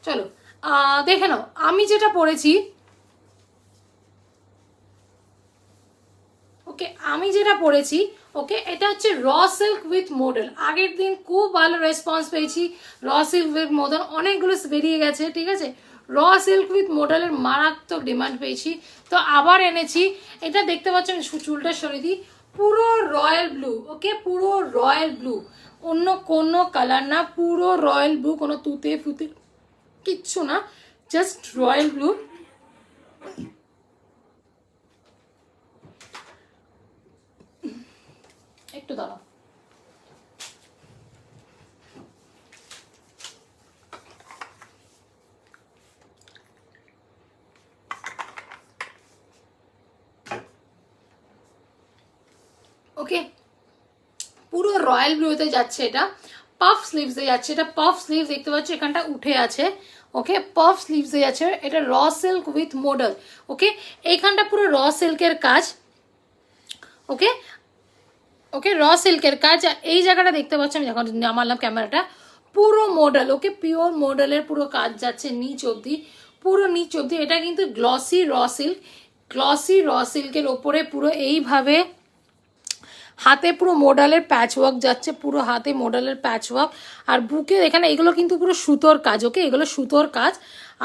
চলো দেখে নাও আমি যেটা পরেছি। ওকে আমি যেটা পরেছি, ওকে এটা হচ্ছে র সিল্ক উইথ মডেল। আগের দিন খুব ভালো রেসপন্স পেয়েছি, র সিল্ক উইথ মডেল অনেকগুলো বেরিয়ে গেছে, ঠিক আছে। র সিল্ক উইথ মডেলের মারাত্মক ডিমান্ড পেয়েছি, তো আবার এনেছি। এটা দেখতে পাচ্ছেন, চুলটা সরিয়ে দিই, পুরো রয়্যাল ব্লু, ওকে পুরো রয়্যাল ব্লু, অন্য কোনো কালার না, পুরো রয়্যাল ব্লু, কোনো তুতে ফুতে কিচ্ছু না, জাস্ট রয়্যাল ব্লু। একটু দাঁড়াও, ওকে পুরো রয়্যাল ব্লুতে যাচ্ছে, এটা পাফ স্লিভসে যাচ্ছে, এটা পাফ স্লিভ দেখতে পাচ্ছ এখানটা উঠে আছে, ওকে পাফ স্লিভসে যাচ্ছে, এটা র সিল্ক উইথ মডেল, ওকে এইখানটা পুরো র সিল্কের কাজ, ওকে ওকে র সিল্কের কাজ। আর এই জায়গাটা দেখতে পাচ্ছ, আমি যখন নামালাম ক্যামেরাটা, পুরো মডেল, ওকে পিওর মডেলের পুরো কাজ যাচ্ছে নিচ অবধি, পুরো নিচ অবধি। এটা কিন্তু গ্লসি র সিল্ক, গ্লসি র সিল্কের ওপরে পুরো এইভাবে হাতে পুরো মডেলের প্যাচ ওয়ার্ক যাচ্ছে, পুরো হাতে মডেলের প্যাচ ওয়ার্ক। আর বুকে এখানে এগুলো কিন্তু পুরো সুতোর কাজ, ওকে এগুলো সুতোর কাজ,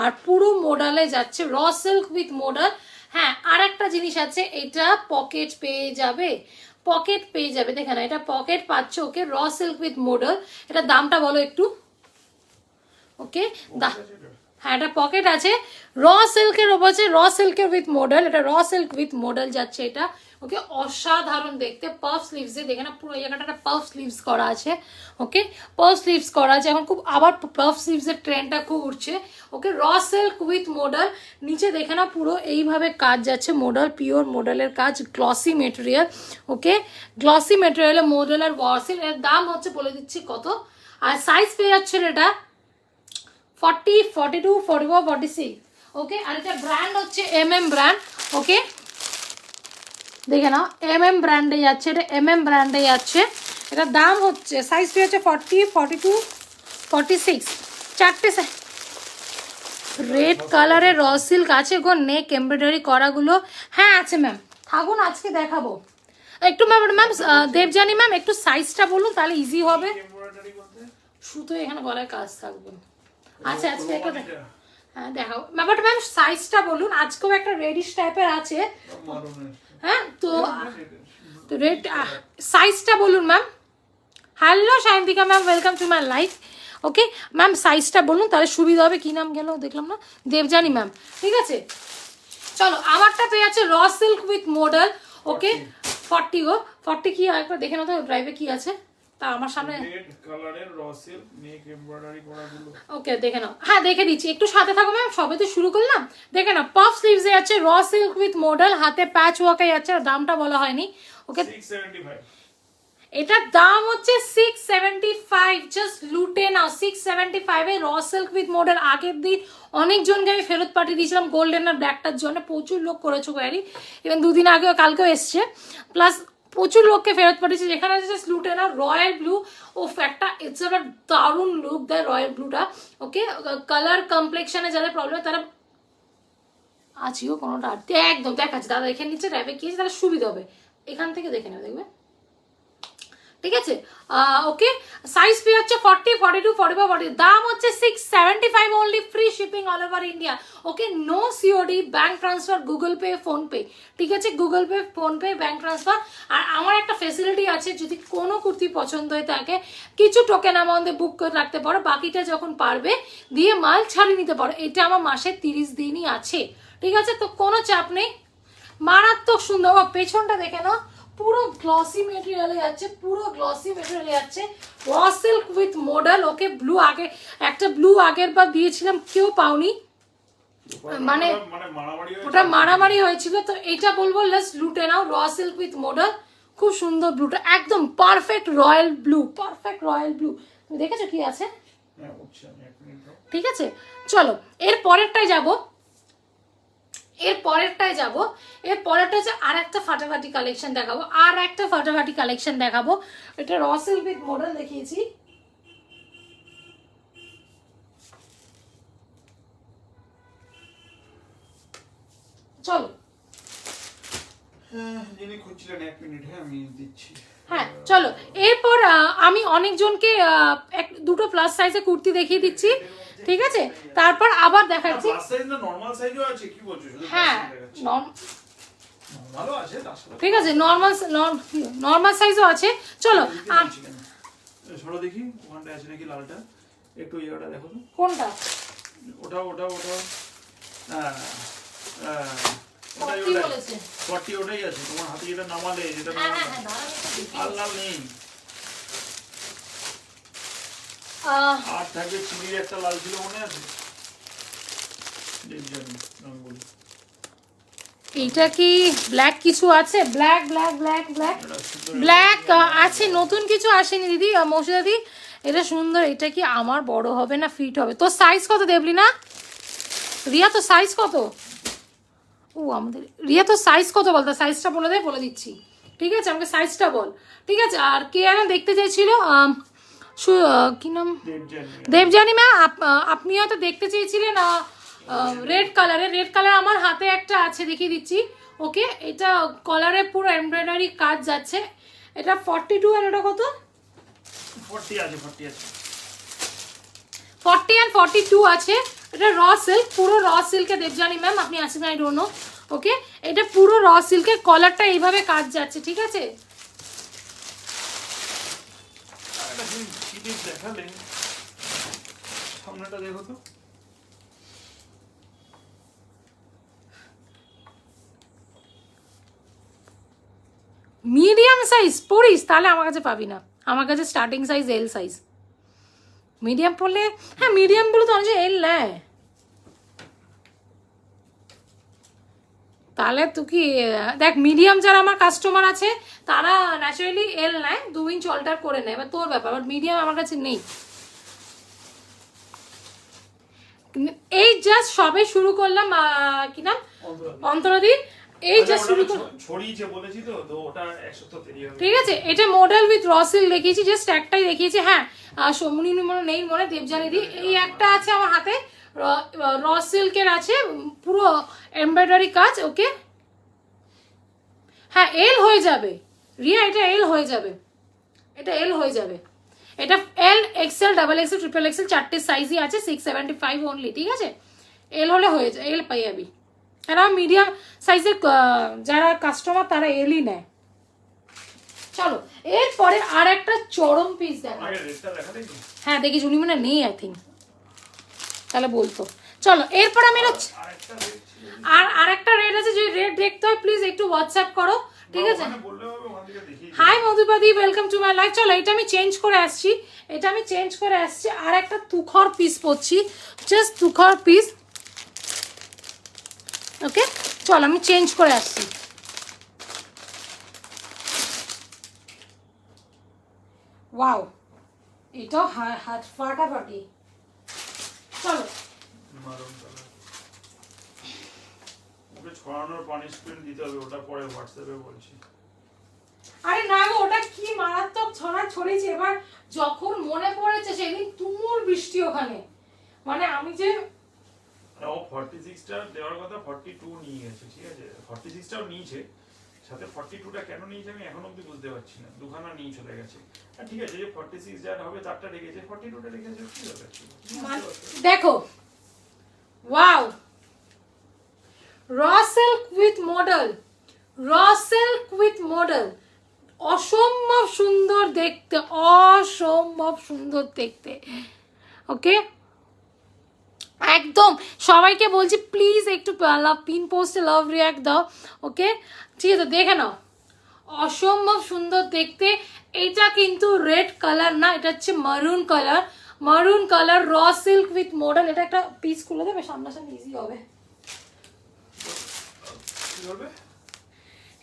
আর পুরো মডেলে যাচ্ছে র সিল্ক উইথ মডেল। হ্যাঁ আর একটা জিনিস আছে, এটা পকেট পেয়ে যাবে, পকেট পেয়ে যাবে, দেখে না এটা পকেট পাচ্ছ, ওকে র সিল্ক উইথ মডেল। এটা দামটা বলো একটু, ওকে হ্যাঁ এটা পকেট আছে, র সিল্কের ওপর আছে, র সিল্কের উইথ মডেল, এটা র সিল্ক উইথ মডেল যাচ্ছে এটা, ওকে অসাধারণ দেখতে। পাফ স্লিভস এ দেখে না, পুরো এই জায়গাটা পাফ স্লিভস করা আছে, ওকে পাফ স্লিভস করা আছে, এখন খুব আবার পাফ স্লিভস এর ট্রেন্ডটা খুব উঠছে, ওকে র সিল্ক উইথ মডেল। নিচে দেখে না পুরো এইভাবে কাজ যাচ্ছে, মডেল পিওর মডেলের কাজ, গ্লসি মেটেরিয়াল, ওকে গ্লসি মেটেরিয়ালের মডেল আর ওয়ার্সিল। এর দাম হচ্ছে বলে দিচ্ছি কত, আর সাইজ পেয়ে যাচ্ছে এটা 40, 42, 44, 46, ওকে। আর এটা ব্র্যান্ড হচ্ছে ব্র্যান্ড, ওকে দেখে নাও ব্র্যান্ডে যাচ্ছে, এটা ব্র্যান্ডে যাচ্ছে। এটা দাম হচ্ছে, সাইজ পেয়ে হচ্ছে 40, 42, 46, চারটে রেড কালারের র সিল্ক আছে গো, নেক এমব্রয়ডারি করাগুলো, হ্যাঁ আছে ম্যাম, থাকুন আজকে দেখাবো। একটু ম্যাম দেবজানি ম্যাম একটু সাইজটা বলুন তাহলে ইজি হবে। সুতো এখানে গলায় কাজ থাকবে, আচ্ছা আজকে একটা হ্যাঁ দেখাও ব্যাপারটা ম্যাম, সাইজটা বলুন। আজকেও একটা রেডিশ টাইপের আছে, হ্যাঁ তো রেড সাইজটা বলুন ma'am. Hello Sayantika ma'am, welcome to my life, okay ma'am সাইজটা বলুন তাহলে সুবিধা হবে। কি নাম গেল দেখলাম না, দেবজানি ম্যাম, ঠিক আছে। চলো আমারটা পেয়ে আছে র সিল্ক উইথ মডেল, ওকে 40 গো, 40 কি একবার দেখে নাও তো ড্রাইভে কি আছে, তা আমার সামনে রেড কালারের র সিল্ক নেক এমব্রয়ডারি করাগুলো, ওকে দেখে নাও, হ্যাঁ দেখে দিচ্ছি, একটু সাথে থাকো ম্যাম, সবে তো শুরু করলাম। দেখে নাও পাফ স্লিভস এ আছে র সিল্ক উইথ মডেল, হাতে প্যাচ ওয়ার্কে যাচ্ছে, আর দামটা বলা হয়নি, ওকে 675, এটার দাম হচ্ছে 675, জাস্ট লুটে নাও 675 এ র সিল্ক উইথ মডেল। আগের দিন অনেকজনকে আমি ফেরত পাঠিয়ে দিয়েছিলাম গোল্ডেন আর ব্ল্যাকটার জন্য, প্রচুর লোক করেছো কোয়ারি, ইভেন দুদিন আগেও কালকেও এসছে, প্লাস প্রচুর লোককে ফেরত পাঠিয়েছি। যেখানে আছে জাস্ট লুটে নাও রয়্যাল ব্লু, ও একটা ইটস একটা দারুণ লুক দেয় রয়্যাল ব্লুটা, ওকে কালার কমপ্লেক্সনে যাদের প্রবলেম তারা আছিও কোনোটা একদম দেখাচ্ছে দাদা এখানে নিচে ট্যাবে কি তাহলে সুবিধা হবে, এখান থেকে দেখে নেবে দেখবে, ঠিক আছে। ওকে সাইজ পেয়ে হচ্ছে 40, 42, 44, 40, দাম হচ্ছে 675 only, free shipping all over India, okay no COD, bank transfer, Google Pay, PhonePe, ঠিক আছে Google Pay, PhonePe, bank transfer. আর আমার একটা ফেসিলিটি আছে, যদি কোনো কুর্তি পছন্দ হয়ে থাকে কিছু টোকেন অ্যামাউন্টে বুক করে রাখতে পারো, বাকিটা যখন পারবে দিয়ে মাল ছাড়িয়ে নিতে পারো। এটা আমার মাসে 30 দিনই আছে, ঠিক আছে, তো কোনো চাপ নেই, মারাত্মক সুন্দর। পেছনটা দেখে নাও পুরো গ্লসি মেটেরিয়ালে যাচ্ছে, পুরো গ্লসি মেটেরিয়ালে যাচ্ছে, র silk with model, okay blue আগে একটা ব্লু আগের বার দিয়েছিলাম কেউ পাওনি, মানে ওটা মারামারি হয়েছিল, তো এটা বলবো লেটস লুটে নাও র সিল্ক উইথ মডেল, খুব সুন্দর ব্লুটা, একদম perfect royal blue, perfect royal blue. তুমি দেখেছো কি আছে, ঠিক আছে। চলো এর পরেরটাই যাবো, এর পরেরটায় যাব, এর পরেরটা হচ্ছে আর একটা ফাটাফাটি কালেকশন দেখাবো, আর একটা ফাটাফাটি কালেকশন দেখাবো। এটা র সিল্ক উইথ মডেল দেখিয়েছি, চলো হ্যাঁ যিনি খুঁজছিলেন 1 মিনিট, হ্যাঁ আমি দিচ্ছি। হ্যাঁ চলো এরপর আমি অনেকজনকে দুটো প্লাস সাইজে কুর্তি দেখিয়ে দিচ্ছি, ঠিক আছে, তারপর আবার দেখাচ্ছি। প্লাস সাইজ না নরমাল সাইজও আছে, কি বলছো? শুধু হ্যাঁ নরমালও আছে, তার সাথে ঠিক আছে, নর্মাল সাইজও আছে। চলো সরো দেখি ওখানটা আছে নাকি লালটা, একটু ইয়াটা দেখো তো। কোনটা? ওটা ওটা ওটা হ্যাঁ হ্যাঁ ওটাই 40 ওটাই বলেছে। 40 ওটাই আছে তোমার হাতে, যেটা নামালে, যেটা হ্যাঁ নামালে হ্যাঁ দাঁড়াও একটু দেখি। লাল লাল নেই। আর থাকবে চুড়ির একটা লাল ছিল, মনে আছে? জানি রঙগুলো। এইটা কি ব্ল্যাক কিছু আছে? ব্ল্যাক ব্ল্যাক ব্ল্যাক ব্ল্যাক এটা সুন্দর ব্ল্যাক আছে, নতুন কিছু আসেনি দিদি, মৌসুদাদি এটা সুন্দর। এটা কি আমার বড় হবে না ফিট হবে? তোর সাইজ কত দেবলি না? রিয়া তো সাইজ কত? ও আমাদের রিয়া তো সাইজ কত বল, তার সাইজটা বলে দে, বলে দিচ্ছি, ঠিক আছে, আমাকে সাইজটা বল, ঠিক আছে। আর কে যেন দেখতে চাইছিল, কি নাম, দেবজানি ম্যাম, আপনি হয়তো দেখতে চেয়েছিলেন রেড কালারে। রেড কালার আমার হাতে একটা আছে, দেখিয়ে দিচ্ছি। ওকে, এটা কলারে পুরো এমব্রয়ডারি কাজ যাচ্ছে। এটা 42 আর এটা কত? 40 আছে, 40 আছে, 40 and 42 আছে। এটা র সিল্ক, পুরো র সিল্কে দেবজানি ম্যাম, আপনি আছেন আই ডোন্ট নো। ওকে, এটা পুরো র সিল্কের কলারটা এইভাবে কাজ যাচ্ছে, ঠিক আছে। এটা কি কি দেখালে, সামনেটা দেখো তো। মিডিয়াম সাইজ পড়িস তাহলে আমার কাছে পাবি না, আমার কাছে starting size L size. Medium পড়লে, হ্যাঁ মিডিয়াম বলে তো অনেক এল নেয়, তাহলে তুই কি দেখ, মিডিয়াম যারা আমার কাস্টমার আছে তারা ন্যাচারালি এল নেয়, 2 ইঞ্চ অল্টার করে নেয়, এবার তোর ব্যাপার, বাট মিডিয়াম আমার কাছে নেই। এই জাস্ট সবে শুরু করলাম, কি নাম, অন্তরাদি, এই জাস্ট শুরু ছড়িয়েছে বলেছি তো, তো ওটা 1 সপ্তাহ দেরি হবে, ঠিক আছে। এটা মডেল উইথ রসিল দেখিয়েছি, জাস্ট একটাই দেখিয়েছি। হ্যাঁ সমুনি মনে নেই, মনে দেবজানি দি এই একটা আছে আমার হাতে, র সিল্কের আছে, পুরো এমব্রয়ডারি কাজ। ওকে, হ্যাঁ এল হয়ে যাবে রিয়া, এটা এল হয়ে যাবে, এটা এল হয়ে যাবে। এটা L XL, double XL, triple XL, 4টে সাইজই আছে, 675 অনলি, ঠিক আছে। এল হলে হয়ে যায়, এল পাই যাবি। আর মিডিয়াম সাইজের যারা কাস্টমার তারা এলই নেয়। চলো এরপরে আর একটা চরম পিস দেখা, হ্যাঁ দেখি জুনি মানে নেই আই থিঙ্ক, তাহলে বলতো। চলো এরপর আমি আর একটা রেড আছে, যদি রেড দেখতে হয় প্লিজ একটু হোয়াটসঅ্যাপ করো, ঠিক আছে। হাই মধুপাদি, ওয়েলকাম টু মাই লাইফ। চলো এটা আমি চেঞ্জ করে আসছি, এটা আমি চেঞ্জ করে আসছি, আর একটা তুখর পিস পরছি, জাস্ট তুখর পিস। ওকে চলো আমি চেঞ্জ করে আসছি। ওয়াও, এটাও হাত ফাটাফাটি। চলো ওকে ছড়ানোর পানিশমেন্ট দিতে হবে, ওটা পরে হোয়াটসঅ্যাপে বলছি। আরে না গো, ওটা কি মারাত্মক ছড়িয়েছে, এবার যখন মনে পড়েছে সেদিন তুমুল বৃষ্টি ওখানে, মানে আমি যে ও 46টা দেওয়ার কথা 42 নিয়ে গেছে, ঠিক আছে, 46টাও নিয়েছে, সাথে 42টা কেন নিয়েছে আমি এখন অবধি বুঝতে পারছি না, দুখানা নিয়ে চলে গেছে। আর ঠিক আছে, যে 46 যার হবে তারটা রেখেছে, 42টা রেখেছে, কি হবে? দেখো, ওয়াও, র সিল্ক উইথ মডেল, র সিল্ক উইথ মডেল, অসম্ভব সুন্দর দেখতে, অসম্ভব সুন্দর দেখতে। ওকে, একদম সবাইকে বলছি প্লিজ একটু পিন পোস্টে লাভ রিয়াক্ট দাও। ওকে ঠিক আছে, দেখে নাও, অসম্ভব সুন্দর দেখতে। এটা কিন্তু রেড কালার না, এটা হচ্ছে মারুন কালার, মারুন কালার, র সিল্ক উইথ মডেল। এটা একটা পিস খুলে দেবে, সামনাসামনি ইজি হবে।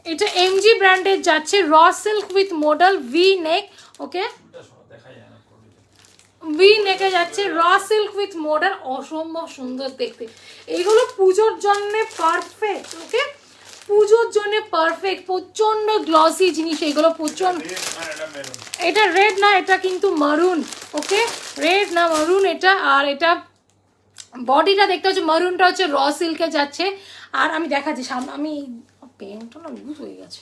এটা এমজি ব্র্যান্ডের যাচ্ছে, র silk with model, V neck. Okay, V নেকে যাচ্ছে, র সিল্ক উইথ মডেল, অসম্ভব সুন্দর দেখতে। এগুলো পুজোর জন্য পারফেক্ট। ওকে, পুজোর জন্য পারফেক্ট, প্রচন্ড গ্লসি জিনিস এগুলো, প্রচন্ড। এটা রেড না, এটা কিন্তু মারুন। ওকে, রেড না মারুন এটা, আর এটা বডিটা দেখতে হচ্ছে মারুনটা হচ্ছে র সিল্কে যাচ্ছে। আর আমি দেখাচ্ছি সামনে, আমি পেনটা না লুজ হয়ে গেছে,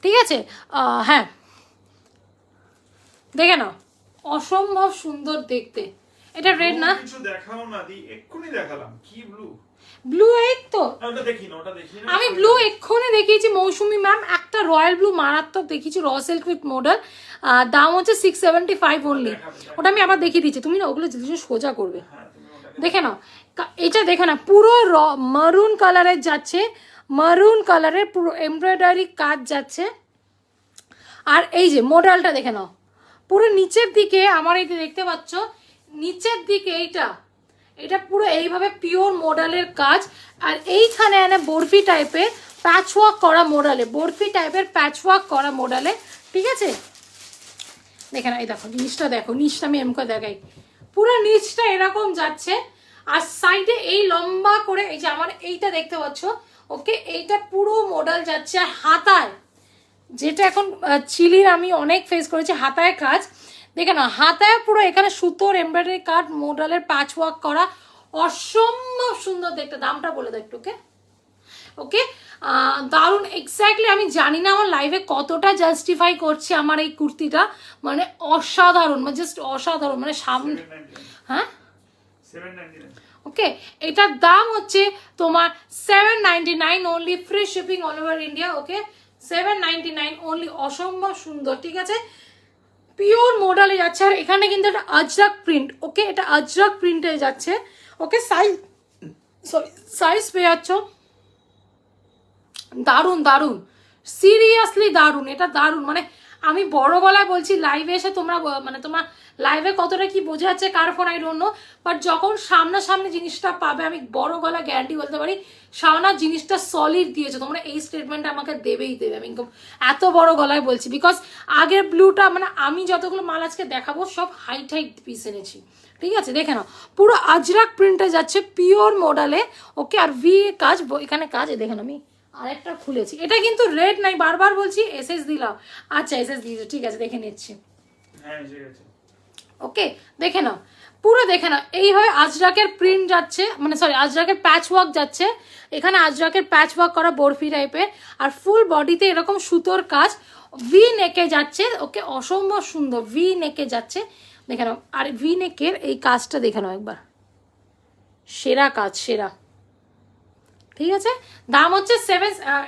ঠিক আছে। হ্যাঁ দেখে নাও, অসম্ভব সুন্দর দেখতে। এটা রেড না, কিছু দেখাও না দি, এক্ষুনি দেখালাম কি ব্লু। ব্লু এই তো ওটা দেখি না, ওটা দেখি না আমি ব্লু এক্ষুনি দেখিয়েছি মৌসুমি ম্যাম, একটা রয়্যাল ব্লু মারাত্মক দেখিয়েছি র সিল্ক উইথ মডেল, দাম হচ্ছে 675 অনলি। ওটা আমি আবার দেখিয়ে দিচ্ছি, তুমি না ওগুলো জিনিস সোজা করবে। দেখে নাও এটা, দেখে না পুরো মারুন কালারের যাচ্ছে, মারুন কালারের পুরো এমব্রয়ডারি কাজ যাচ্ছে। আর এই যে মডেলটা দেখে নাও, পুরো নিচের দিকে আমার এই যে দেখতে পাচ্ছ নিচের দিকে এটা পুরো এইভাবে পিওর মডেলের কাজ। আর এইখানে এনে বরফি টাইপের প্যাচওয়ার্ক করা মডেলে, বরফি টাইপের প্যাচওয়ার্ক করা মডেলে, ঠিক আছে। দেখে না এই দেখো নিচটা, দেখো নিচটা আমি এমকে দেখাই, পুরো নিচটা এরকম যাচ্ছে। আর সাইডে এই লম্বা করে এই যে আমার এইটা দেখতে পাচ্ছ, ওকে এইটা পুরো মডেল যাচ্ছে। আর হাতায় যেটা এখন চিলির আমি অনেক ফেস করেছি, হাতায় কাজ দেখে না, হাতায় পুরো এখানে সুতোর এমব্রয়ডারি কাজ মডেলের প্যাচওয়ার্ক করা, অসম্ভব সুন্দর দেখতে। দামটা বলে দাও একটু, ওকে ওকে দারুণ। এক্স্যাক্টলি আমি জানি না আমার লাইভে কতটা জাস্টিফাই করছে আমার এই কুর্তিটা, মানে অসাধারণ, মানে জাস্ট অসাধারণ, মানে সামনে। হ্যাঁ ওকে, এটার দাম হচ্ছে তোমার 799 only, free shipping all over India. Okay 799 only, অসম্ভব সুন্দর, ঠিক আছে, পিওর মডেলে যাচ্ছে। আর এখানে কিন্তু একটা আজরাক প্রিন্ট, ওকে এটা আজরাক প্রিন্টে যাচ্ছে। ওকে সাইজ পেয়ে যাচ্ছ, দারুণ দারুণ, সিরিয়াসলি দারুণ, এটা দারুণ। মানে আমি বড় গলায় বলছি লাইভে এসে, তোমরা মানে তোমার লাইভে কতটা কি বোঝা যাচ্ছে কার phone I don't know, but যখন সামনাসামনি জিনিসটা পাবে আমি বড় গলা গ্যারান্টি বলতে পারি শাওনা জিনিসটা সলিড দিয়েছে। তোমরা এই স্টেটমেন্টটা আমাকে দেবেই দেবে, আমি এত বড় গলায় বলছি। বিকজ আগের ব্লুটা মানে আমি যতগুলো মাল আজকে দেখাবো সব হাইট পিস এনেছি, ঠিক আছে। দেখে নাও পুরো আজরাক প্রিন্টে যাচ্ছে পিওর মডেলে, ওকে। আর ভি কাজ, এখানে কাজে দেখেন, আমি আরেকটা খুলেছি, এটা কিন্তু রেড নাই, বারবার বলছি এসএস দিলাম। আচ্ছা এসএস দিয়েছে, ঠিক আছে দেখে নিচ্ছি, ওকে দেখে নাও পুরো, দেখে নাও এইভাবে আজরাকের প্রিন্ট যাচ্ছে, মানে সরি আজরাকের প্যাচ ওয়ার্ক যাচ্ছে, এখানে আজরাকের প্যাচ ওয়ার্ক করা বরফি টাইপের। আর ফুল বডিতে এরকম সুতোর কাজ, ভি নেকে যাচ্ছে, ওকে অসম্ভব সুন্দর ভি নেকে যাচ্ছে, দেখে নাও। আর ভি নেকের এই কাজটা দেখে নাও একবার, সেরা কাজ, সেরা, ঠিক আছে। দাম হচ্ছে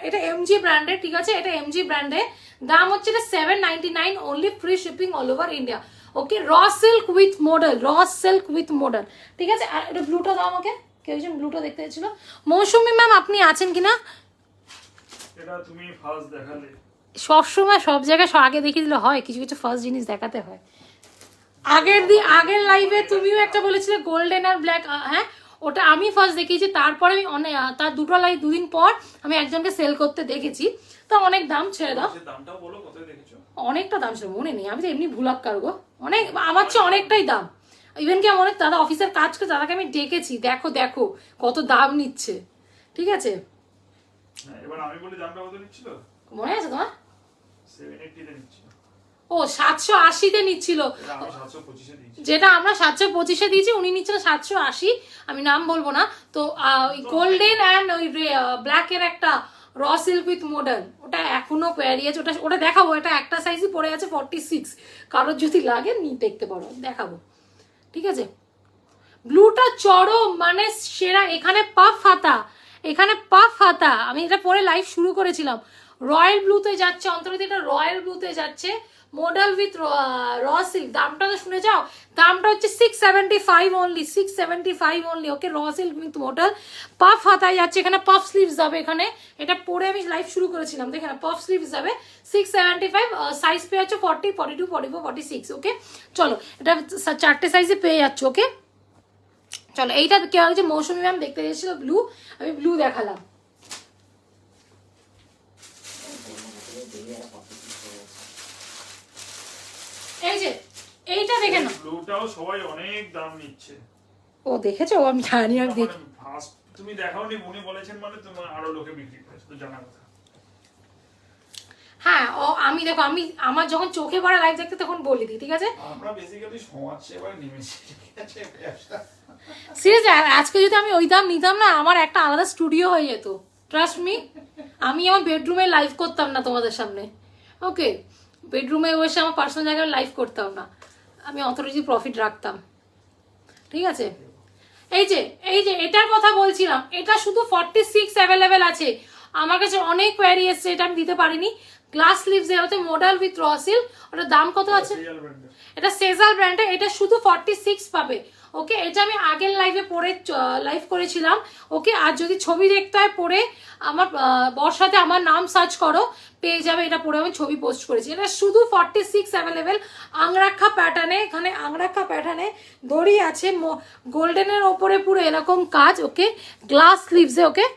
এটা এমজি ব্র্যান্ডের, ঠিক আছে, এটা এমজি ব্র্যান্ডের, দাম হচ্ছে এটা 799 only, free shipping all over India. Okay raw silk with model, র সিল্ক উইথ মডেল, ঠিক আছে। আর এটা ব্লুটা দাও আমাকে, কেউ একজন ব্লুটা দেখতে চাইছিল। মৌসুমি ম্যাম আপনি আছেন কিনা? এটা তুমি ফার্স্ট দেখালে, সবসময় সব জায়গায় আগে দেখিয়ে দিলে হয়, কিছু কিছু ফার্স্ট জিনিস দেখাতে হয়। আগের লাইভে তুমিও একটা বলেছিলে গোল্ডেন আর ব্ল্যাক, হ্যাঁ ওটা আমি ফার্স্ট দেখিয়েছি, তারপরে আমি অনেক তার দুদিন পর আমি একজনকে সেল করতে দেখেছি, তো অনেক দাম, ছেড়ে দাও। দামটাও বলো কোথায় দেখেছো? অনেকটা দাম ছিল, মনে নেই, আমি তো এমনি ভুলাক্কার গো, অনেক আমার চেয়ে অনেকটাই দাম। ইভেন কি অনেক দাদা অফিসের কাজ করে তাদেরকে আমি ডেকেছি, দেখো দেখো কত দাম নিচ্ছে, ঠিক আছে। এবার আমি বলি দামটা কত নিচ্ছিল মনে আছে তোমার? 780 তে নিচ্ছিল। ও 780-তে নিচ্ছিল, যেটা আমরা 725-এ দিয়েছি, উনি নিচ্ছিল 780, আমি নাম বলবো না। তো গোল্ডেন অ্যান্ড ওই ব্ল্যাকের একটা র সিল্ক উইথ মডেল, ওটা এখনো প্যারি আছে, ওটা দেখাবো। এটা একটা সাইজই পড়ে আছে 46, কারোর যদি লাগে দেখতে পারো, দেখাবো, ঠিক আছে। ব্লুটা চরম মানে সেরা, এখানে পাফ হাতা, এখানে পাফ হাতা, আমি এটা পরে লাইভ শুরু করেছিলাম। রয়্যাল ব্লুতে যাচ্ছে, অন্তত এটা রয়্যাল ব্লুতে যাচ্ছে, মডেল উইথ র সিল্ক। দামটা তো শুনে যাও, দামটা হচ্ছে 675 only, 675 only, okay raw silk with model, puff হাতায় যাচ্ছে, এখানে পাফ স্লিভস যাবে, এখানে এটা পরে আমি লাইভ শুরু করেছিলাম, দেখে না পাফ স্লিভস যাবে, 675, সাইজ পেয়ে যাচ্ছে 40, 42, 44, 46, ওকে। চলো এটা 4টে সাইজে পেয়ে যাচ্ছে, ওকে। চলো এইটা কেউ যে মৌসুমি ম্যাম দেখতে গেছিল ব্লু, আমি ব্লু দেখালাম। এই যে এইটা দেখে না, ব্লুটাও সবাই অনেক দাম নিচ্ছে। ও দেখেছো, আমি জানি, আমি দেখি, তুমি দেখাওনি, উনি বলেছেন মানে তোমার আরো লোকে বিক্রি করেছে, তো জানা কথা। হ্যাঁ আমি দেখো আমি আমার যখন চোখে পড়া লাইভ দেখতে তখন বলে দিই, ঠিক আছে? আমরা বেসিক্যালি সমাজ সেবায় নেমেছি, ঠিক আছে? ব্যবসা সিরিয়াসলি আজকে যদি আমি ওই দাম নিতাম না, আমার একটা আলাদা স্টুডিও হয়ে যেত, ট্রাস্ট মি। আমি আমার বেডরুমে লাইভ করতাম না তোমাদের সামনে, ওকে? বেডরুমে বসে আমার পার্সোনাল জায়গায় লাইভ করতাম না, আমি অতটা যদি প্রফিট রাখতাম, ঠিক আছে? এই যে এটার কথা বলছিলাম, এটা শুধু 46 অ্যাভেলেবেল আছে। আমার কাছে অনেক কোয়ারি এসছে, এটা আমি দিতে পারিনি। গ্লাস স্লিভস এর হচ্ছে মডেল উইথ র সিল্ক, ওটার দাম কত আছে? রিয়েল ব্র্যান্ডের। এটা সেজাল ব্র্যান্ডে, এটা শুধু 46 পাবে, ওকে? এটা আমি আগের লাইভে পরে লাইভ করেছিলাম, ওকে? আর যদি ছবি দেখতে হয় পরে আমার বর্ষাতে আমার নাম সার্চ করো, পেয়ে যাবে, এটা পরে আমি ছবি পোস্ট করেছি। এটা শুধু 46 অ্যাভেলেবেল, আংরাক্ষা প্যাটার্নে, এখানে আংরাক্ষা প্যাটার্নে দড়ি আছে, গোল্ডেনের ওপরে পুরো এরকম কাজ, ওকে? গ্লাস স্লিভসে, ওকে?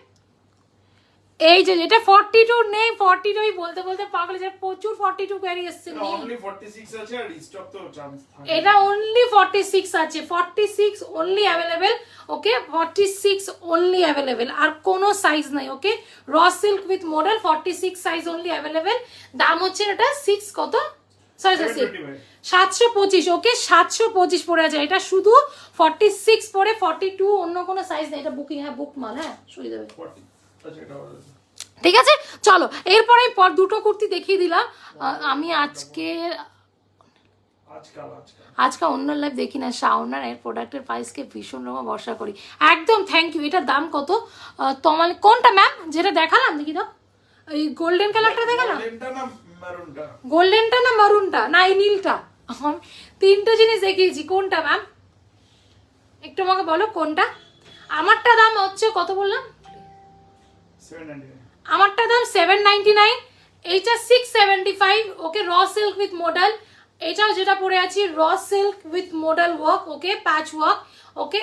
এই যে এটা 42 নেই, 42 আমি বলতে বলতে পাগল, যে প্রচুর 42 কোয়ারি এসছে, নেই। অনলি 46 আছে আর স্টক তো চান্স থাকে। এটা অনলি 46 আছে, 46 only available, okay? 46 only available, আর কোনো সাইজ নাই, ওকে? Raw silk with model 46 size only available. দাম হচ্ছে এটা 6 কত, সরি 725, ওকে? 725 পড়ে আছে, এটা শুধু 46 পরে, 42 অন্য কোনো সাইজ নেই, এটা বুকিং, হ্যাঁ বুক মাল, হ্যাঁ সরিয়ে দেবে, 40 আচ্ছা এটা বলো। ঠিক আছে? চলো এরপরে পর দুটো কুর্তি দেখিয়ে দিলাম। আমি আজকে আজকে অন্য লাইভ দেখি না, শাওনার এর প্রোডাক্টের প্রাইসকে ভীষণ রকম ভরসা করি, একদম থ্যাংক ইউ। এটার দাম কত তোমার কোনটা ম্যাম, যেটা দেখালাম দেখি তো, এই গোল্ডেন কালারটা দেখালাম, গোল্ডেনটা না মারুনটা না এই নীলটা, তিনটে জিনিস দেখিয়েছি, কোনটা ম্যাম একটু আমাকে বলো কোনটা? আমারটা দাম হচ্ছে কত বললাম, 799, আমারটা দাম 799, এইটা 675, ওকে? র সিল্ক উইথ মডেল, এটাও যেটা পরে আছি raw silk with model work, okay? Patch work, okay?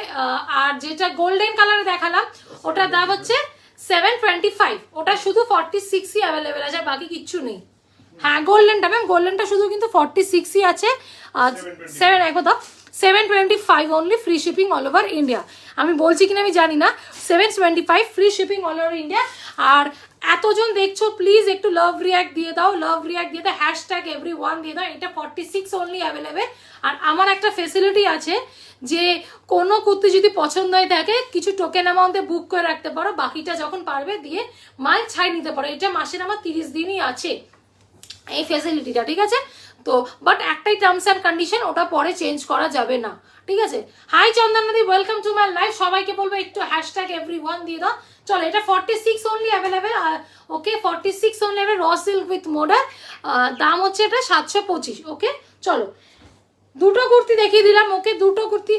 আর যেটা গোল্ডেন কালারে দেখালাম ওটার দাম হচ্ছে 725, ওটা শুধু 46ই অ্যাভেলেবেল আছে, আর বাকি কিচ্ছু নেই। হ্যাঁ গোল্ডেনটা ম্যাম, গোল্ডেনটা শুধু কিন্তু 46ই আছে, আর 725 only, free shipping all over India. আমি বলছি কিনা আমি জানি না, 725 free shipping all over India. আর এতজন দেখছো প্লিজ একটু লাভ রিয়াক্ট দিয়ে দাও, লাভ রিয়াক্ট দিয়ে দাও, হ্যাশট্যাগ এভরিওয়ান দিয়ে দাও। এটা 46 অনলি অ্যাভেলেবেল। আর আমার একটা ফেসিলিটি আছে যে কোনো কুর্তি যদি পছন্দ হয়ে থাকে কিছু টোকেন অ্যামাউন্টে বুক করে রাখতে পারো, বাকিটা যখন পারবে দিয়ে মাল ছাই নিতে পারো। এটা মাসের আমার 30 দিনই আছে এই ফেসিলিটিটা, ঠিক আছে? তো বাট একটাই টার্মস অ্যান্ড কন্ডিশন, ওটা পরে চেঞ্জ করা যাবে না, ঠিক আছে? হাই চন্দনাদি, ওয়েলকাম টু মাই লাইভ। সবাইকে বলবো একটু হ্যাশট্যাগ এভরিওয়ান দিয়ে দাও। চলো এটা 46 only available, okay? 46 only available, র সিল্ক উইথ মডেল, দাম হচ্ছে এটা 725, ওকে? চলো দুটো কুর্তি দেখিয়ে দিলাম, ওকে? দুটো কুর্তি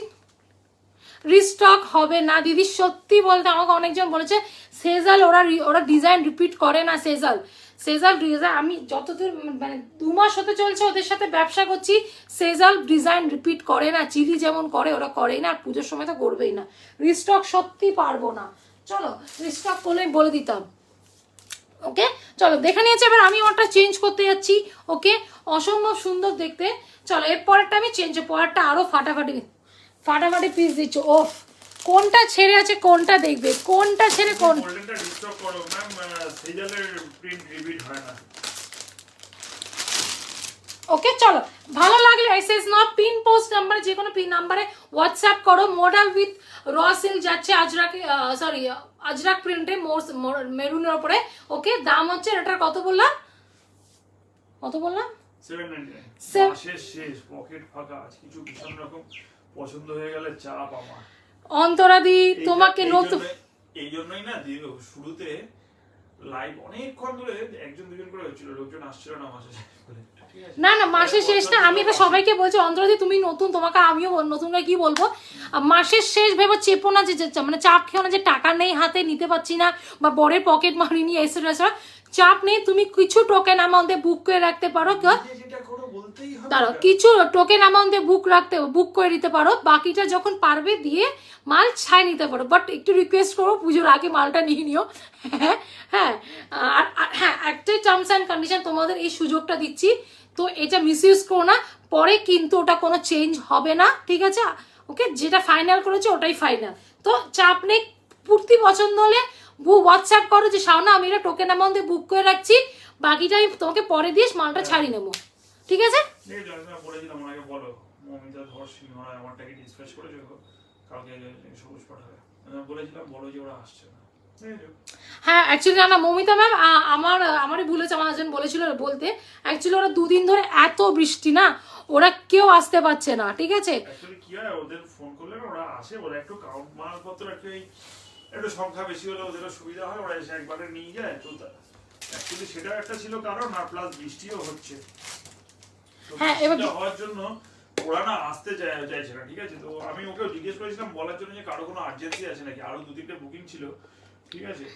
রিস্টক হবে না দিদি, সত্যি বলতে আমাকে অনেকজন বলেছে সেজাল ওরা ডিজাইন রিপিট করে না, সেজাল ডিজাইন, আমি যতদূর মানে 2 মাস হতে চলছে ওদের সাথে ব্যবসা করছি, সেজাল ডিজাইন রিপিট করে না, চিলি যেমন করে ওরা করেই না, আর পুজোর সময় তো করবেই না। রিস্টক সত্যি পারবো না, চলো রিস্টক করলে বলে দিতাম, ওকে? চলো দেখে নিয়েছি, এবার আমি ওটা চেঞ্জ করতে যাচ্ছি, ওকে? অসম্ভব সুন্দর দেখতে। চলো এর পরেরটা আমি চেঞ্জ, পরেরটা আরো ফাটাফাটি পিস দিচ্ছ, ওফ কোনটা ছেড়ে আছে কোনটা দেখবে, কোনটা ছেড়ে কোন, গোল্ডেনটা ডিস্টক করো ম্যাম, সিজালের প্রিন্ট রিপিট হয় না। ওকে? চলো ভালো লাগলে এসএস না পিন পোস্ট নাম্বারে, যে কোনো পিন নাম্বারে হোয়াটসঅ্যাপ করো। মডেল উইথ র সিল্ক যাচ্ছে আজরাকে, সরি আজরাক প্রিন্টে মেরুনের উপরে, ওকে? দাম হচ্ছে এটার কত বললাম, 799, মাসের শেষ, পকেট ফাঁকা, কিছু ভীষণ রকম পছন্দ হয়ে গেলে চাপ আমার। অন্তরাদি তোমাকে নতুন, এই জন্যই না শুরুতে লাইভ অনেকক্ষণ ধরে 1-2 করে হচ্ছিল, লোকজন আসছিল না মাসে শেষ করে। না না মাসের শেষ না, আমি এটা সবাইকে বলছি, অন্তরাদি তুমি নতুন, তোমাকে আমিও নতুন করে কি বলবো, মাসের শেষ ভেবে চেপো না, যে মানে চাপ খেও না যে টাকা নেই হাতে নিতে পারছি না, বা বরের পকেট মারিনি এসে, চাপ নেই, তুমি কিছু টোকেন অ্যামাউন্টে বুক করে রাখতে পারো, দাঁড়াও কিছু টোকেন অ্যামাউন্টে বুক করে দিতে পারো, বাকিটা যখন পারবে দিয়ে মাল ছাই নিতে পারো। বাট একটু রিকোয়েস্ট করো পুজোর আগে মালটা নিয়ে নিও, হ্যাঁ? আর হ্যাঁ একটাই টার্মস অ্যান্ড কন্ডিশন, তোমাদের এই সুযোগটা দিচ্ছি, তো এটা মিসইউজ করো না, পরে কিন্তু ওটা কোনো চেঞ্জ হবে না, ঠিক আছে? ওকে, যেটা ফাইনাল করেছে ওটাই ফাইনাল, তো চাপ নেই। কুর্তি পছন্দ হলে হোয়াটসঅ্যাপ করো যে শাওনা আমি এটা টোকেন অ্যামাউন্টে বুক করে রাখছি, বাকিটা আমি তোমাকে পরে দিস, মালটা ছাড়িয়ে নেবো, ঠিক আছে? ঠিক আছে, আমি বলেছিলাম ওনাকে বলো মমিতা ধর সিংহরা আমারটাকে ডিসপ্যাচ করেছে, কালকে সবুজ পাঠাবে। আমি বলেছিলাম বলো যে ওরা আসছে না, ঠিক আছে? হ্যাঁ অ্যাকচুয়ালি না মমিতা ম্যাম আমারই ভুল হয়েছে, আমার হাজবেন্ড বলেছিল বলতে। অ্যাকচুয়ালি ওরা 2 দিন ধরে এত বৃষ্টি না, ওরা কেউ আসতে পারছে না, ঠিক আছে? অ্যাকচুয়ালি কি হয়, ওদের ফোন করলে না ওরা আসে, ওরা একটু কাউন্ট মালপত্র একটু সংখ্যা বেশি হলে ওদেরও সুবিধা হয়, ওরা এসে একবারে নিয়ে যায়। তো অ্যাকচুয়ালি সেটা একটা ছিল কারণ, আর প্লাস বৃষ্টিও হচ্ছে। তো হ্যাঁ, এবার বৃষ্টিটা হওয়ার জন্য ওরা না আসতে চাইছে না, ঠিক আছে? তো আমি ওকেও জিজ্ঞেস করেছিলাম বলার জন্য যে কারো কোনো আর্জেন্সি আছে নাকি, আরো 2-3টে বুকিং ছিল, ঠিক আছে?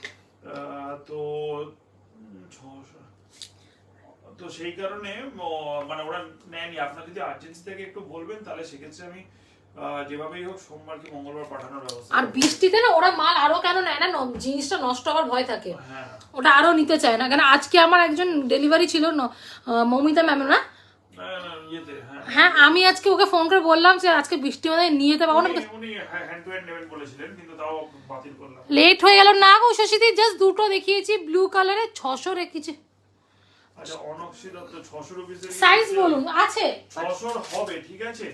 তো 600, তো সেই কারণে মানে ওরা নেয়নি। আপনার যদি আর্জেন্সি থেকে একটু বলবেন, তাহলে সেক্ষেত্রে আমি যেভাবেই হোক সোমবার কি মঙ্গলবার পাঠানোর ব্যবস্থা আর করব। বৃষ্টিতে না ওরা মাল আরো কেন নেয় না, জিনিসটা নষ্ট হওয়ার ভয় থাকে, হ্যাঁ ওটা আরো নিতে চায় না। কেন আজকে আমার একজন ডেলিভারি ছিল মমিতা ম্যাম না, ইয়েতে, হ্যাঁ হ্যাঁ আমি আজকে ওকে ফোন করে বললাম যে আজকে বৃষ্টি মানে নিয়ে যেতে পারবো না, উনি হ্যান্ড টু হ্যান্ড নেবেন বলেছিলেন, কিন্তু তাও বাতিল করলাম। লেট হয়ে গেল না গো শশীদি, জাস্ট 2টো দেখিয়েছি ব্লু কালারে, 600 রেখেছি। আচ্ছা অনক্সি দত্ত 600 রুপিসের সাইজ বলুন আছে? 600 হবে, ঠিক আছে?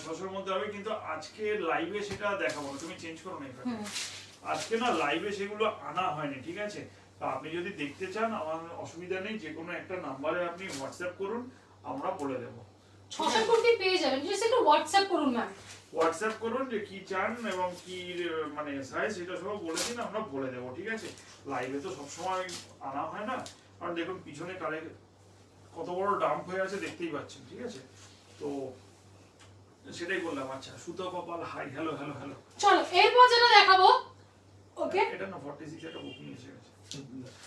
600 মধ্যে হবে, কিন্তু আজকে লাইভে সেটা দেখাবো না, তুমি চেঞ্জ করো না এটা। আজকে না লাইভে সেগুলো আনা হয়নি, ঠিক আছে? তো আপনি যদি দেখতে চান আমার অসুবিধা নেই, যে কোনো একটা নাম্বারে আপনি হোয়াটসঅ্যাপ করুন, আমরা বলে দেবো। 600 কুর্তি পেয়ে যাবেন, জাস্ট একটু হোয়াটসঅ্যাপ করুন ম্যাম। হোয়াটসঅ্যাপ করুন যে কি চান এবং কি মানে সাইজ, সেটা সব বলে দিন, আমরা বলে দেবো, ঠিক আছে? লাইভে তো সবসময় আনা হয় না, কারণ দেখুন পিছনে কালে কত বড় ডাম্প হয়ে আছে দেখতেই পাচ্ছেন, ঠিক আছে? তো সেটাই বললাম। আচ্ছা সুতো কপাল হাই, হ্যালো হ্যালো হ্যালো। চলো এরপর যেটা দেখাবো, ওকে এটা না 46 একটা বুকিং এসে গেছে।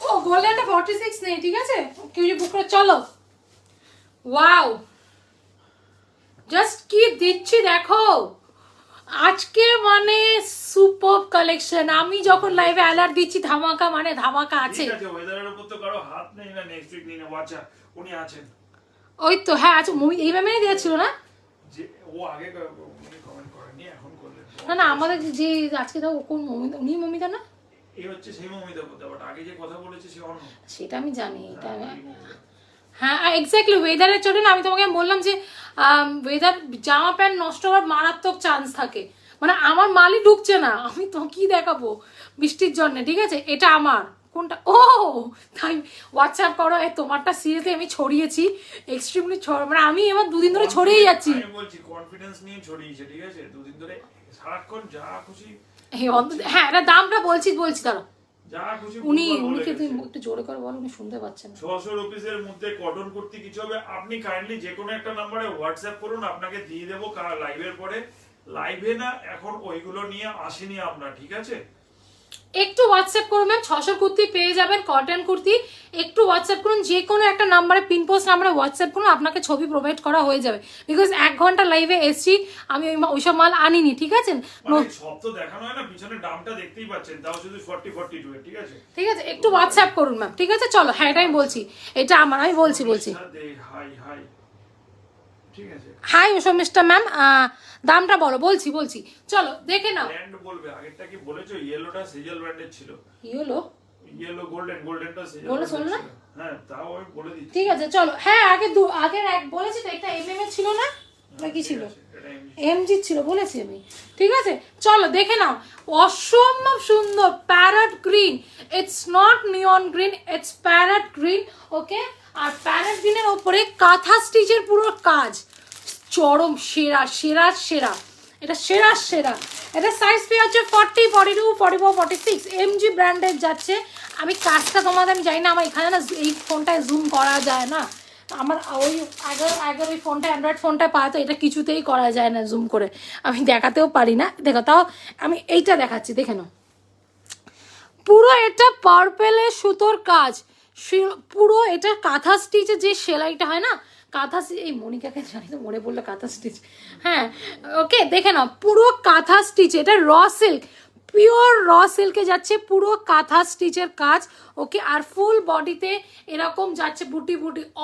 ও গোল্ডেনটা 46 নেই, ঠিক আছে? কেউ যে বুক করে চলো, ওয়াও জাস্ট কি দিচ্ছি দেখো আজকে, মানে সুপার কালেকশন। আমি যখন লাইভে অ্যালার্ট দিচ্ছি ধামাকা মানে ধামাকা আছে। ঠিক আছে, ওয়েদারের উপর তো কারো হাত নেই, না নেক্সট উইক নিয়ে নেবো। আচ্ছা উনি আছেন, ওই তো হ্যাঁ আচ্ছা এই ম্যামেরই দিয়েছিল না? যে ও আগে উনি কমেন্ট করেননি, এখন করলেন। না না আমাদের যে আজকে দাও কোন মমিতা, উনি মমিতা না? এই হচ্ছে সেই মমিতা কথা, বাট আগে যে কথা বলেছে সে অন্য। সেটা আমি জানি, এটা এই মমিতা। হ্যাঁ এক্স্যাক্টলি ওয়েদারের চলে না, আমি তোমাকে বললাম যে ওয়েদার জামা প্যান্ট নষ্ট হওয়ার মারাত্মক চান্স থাকে, মানে আমার মালই ঢুকছে না, আমি তো কি দেখাবো বৃষ্টির জন্য, ঠিক আছে? এটা আমার কোনটা, ও তাই হোয়াটসঅ্যাপ করো, তোমারটা সিরিয়াসলি আমি ছড়িয়েছি এক্সট্রিমলি, মানে আমি এবার 2 দিন ধরে ছড়িয়ে যাচ্ছি। আমি বলছি কনফিডেন্স নিয়ে ছড়িয়েছে, ঠিক আছে? 2 দিন ধরে সারাক্ষণ যা খুশি, হ্যাঁ এটা দামটা বলছি দাঁড়া, যা খুশি উনিকে তুমি একটু জোরে করে বলো, উনি শুনতে পাচ্ছেন না। 600 রুপিসের মধ্যে কটন কুর্তি কিছু হবে। আপনি কাইন্ডলি যে কোনো একটা নম্বরে হোয়াটসঅ্যাপ করুন, আপনাকে দিয়ে দেবো লাইভের পরে। লাইভে না এখন ওইগুলো নিয়ে আসেনি আমরা, ঠিক আছে? একটু হোয়াটসঅ্যাপ করুন ম্যাম, 600 কুর্তি পেয়ে যাবেন, কটন কুর্তি। একটু হোয়াটসঅ্যাপ করুন, যে কোনো একটা নাম্বারে পিন পোস্ট নাম্বারে হোয়াটসঅ্যাপ করুন, আপনাকে ছবি প্রোভাইড করা হয়ে যাবে। বিকজ 1 ঘন্টা লাইভে এসছি, আমি ওইসব মাল আনিনি, ঠিক আছে? মানে সব তো দেখানো হয় না, পিছনে দামটা দেখতেই পাচ্ছেন, তাও শুধু 40-42 এর, ঠিক আছে? ঠিক আছে একটু হোয়াটসঅ্যাপ করুন ম্যাম, ঠিক আছে? চলো হ্যাঁ এটা আমি বলছি, এটা আমার, আমি বলছি হাই হাই, ঠিক আছে? হাই মিস্টার ম্যাম, দামটা বলো, বলছি চলো দেখে নাও। ব্র্যান্ড বলবে, আগেরটা কি বলেছো? ইয়েলোটা সেজেল ব্র্যান্ডের ছিল। ইয়েলো গোল্ডেনটা সেজেল বলে ব্র্যান্ডের শোনো না? ছিল। হ্যাঁ তাও আমি বলে দিচ্ছি। ঠিক আছে চলো, হ্যাঁ আগের এক বলেছি তো, একটা এমএম এর ছিল না, না কি ছিল? এমজি ছিল বলেছি আমি, ঠিক আছে? চলো দেখে নাও, অসম্ভব সুন্দর parrot green, it's not neon green, it's parrot green, okay? আর প্যারট গ্রিনের ওপরে কাঁথা স্টিচের পুরো কাজ, চরম সেরা সেরা সেরা, এটা সেরা। এটা সাইজ পেয়ে হচ্ছে 40, 42, 44, 46 এমজি ব্র্যান্ডের যাচ্ছে। আমি কাজটা তোমাদের আমি জানি না, আমার এখানে না এই ফোনটায় জুম করা যায় না, আমার ওই আগের ওই ফোনটা অ্যান্ড্রয়েড ফোনটা পাওয়া, তো এটা কিছুতেই করা যায় না জুম করে, আমি দেখাতেও পারি না। দেখো তাও আমি এইটা দেখাচ্ছি, দেখে নাও পুরো এটা পার্পেলের সুতোর কাজ, পুরো এটা কাঁথা স্টিচে যে সেলাইটা হয় না, কাঁথা এই মনিকাকে জানি তো মনে পড়লো কাঁথা স্টিচ, হ্যাঁ ওকে দেখে নাও পুরো কাঁথা স্টিচ, এটা র সিল্ক, পিওর র সিল্কে যাচ্ছে, পুরো কাঁথা স্টিচের কাজ, ওকে? আর ফুল বডিতে এরকম যাচ্ছে বুটি,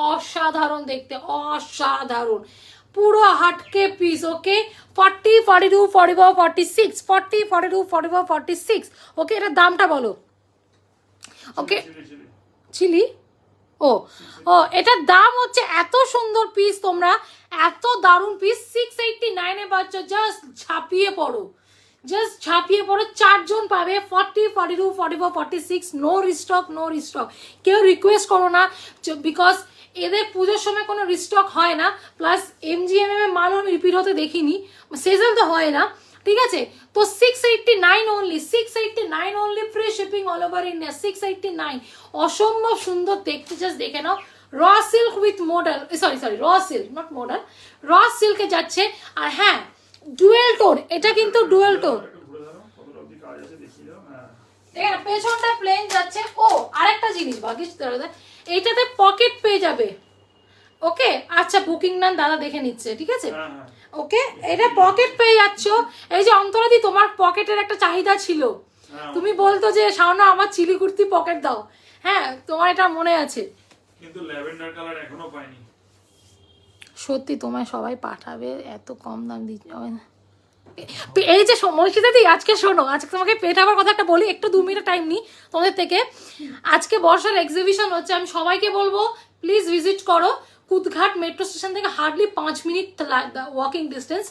অসাধারণ দেখতে, অসাধারণ পুরো হাটকে পিস, ওকে? 40, 42, 44, 46, 40, 42, 44, 46, ওকে? এটার দামটা বলো, ওকে? চিলি ও ও এটার দাম হচ্ছে, এত সুন্দর পিস, তোমরা এত দারুণ পিস 689 এ পাচ্ছ। জাস্ট ঝাঁপিয়ে পড়ো, জাস্ট ঝাঁপিয়ে পড়ো, 4 জন পাবে। 40, 42, 44, 46, নো রিস্টক, নো রিস্টক। কেউ রিকোয়েস্ট করো না, বিকজ এদের পুজোর সময় কোনো রিস্টক হয় না। প্লাস MGMM এর মালও আমি রিপিট হতে দেখিনি, সেজল তো হয় না, ঠিক আছে। তো 689 only, 689 only, free shipping all over India. 689, অসম্ভব সুন্দর দেখতে, জাস্ট দেখে নাও। Raw silk with model, sorry raw silk, not model, raw সিল্কে যাচ্ছে। আর হ্যাঁ, ডুয়েল টোন, এটা কিন্তু ডুয়েল টোন। এখানে পেছনটা প্লেন যাচ্ছে। ও আরেকটা জিনিস ভাগ্যিস, এইটাতে পকেট পেয়ে যাবে। ওকে, আচ্ছা বুকিং নাম দাদা দেখে নিচ্ছে, ঠিক আছে। ওকে, এটা পকেট পেয়ে যাচ্ছ। এই যে অন্তরাদি, তোমার পকেটের একটা চাহিদা ছিল, তুমি বলতো যে শাওনা আমার চিলি কুর্তি পকেট দাও। হ্যাঁ, তোমার এটা মনে আছে, কিন্তু ল্যাভেন্ডার কালার এখনো পাইনি। সত্যি তোমায় সবাই পাঠাবে, এত কম দাম দিতে হবে না। এই যে মনীষিতা দি, আজকে শোনো, আজকে তোমাকে পেটাবার কথা একটা বলি, একটু 2 মিনিট টাইম নিই তোমাদের থেকে। আজকে বর্ষার এক্সিবিশন হচ্ছে, আমি সবাইকে বলবো প্লিজ ভিজিট করো। কুদঘাট মেট্রো স্টেশন থেকে হার্ডলি 5 মিনিট ওয়াকিং ডিস্টেন্স।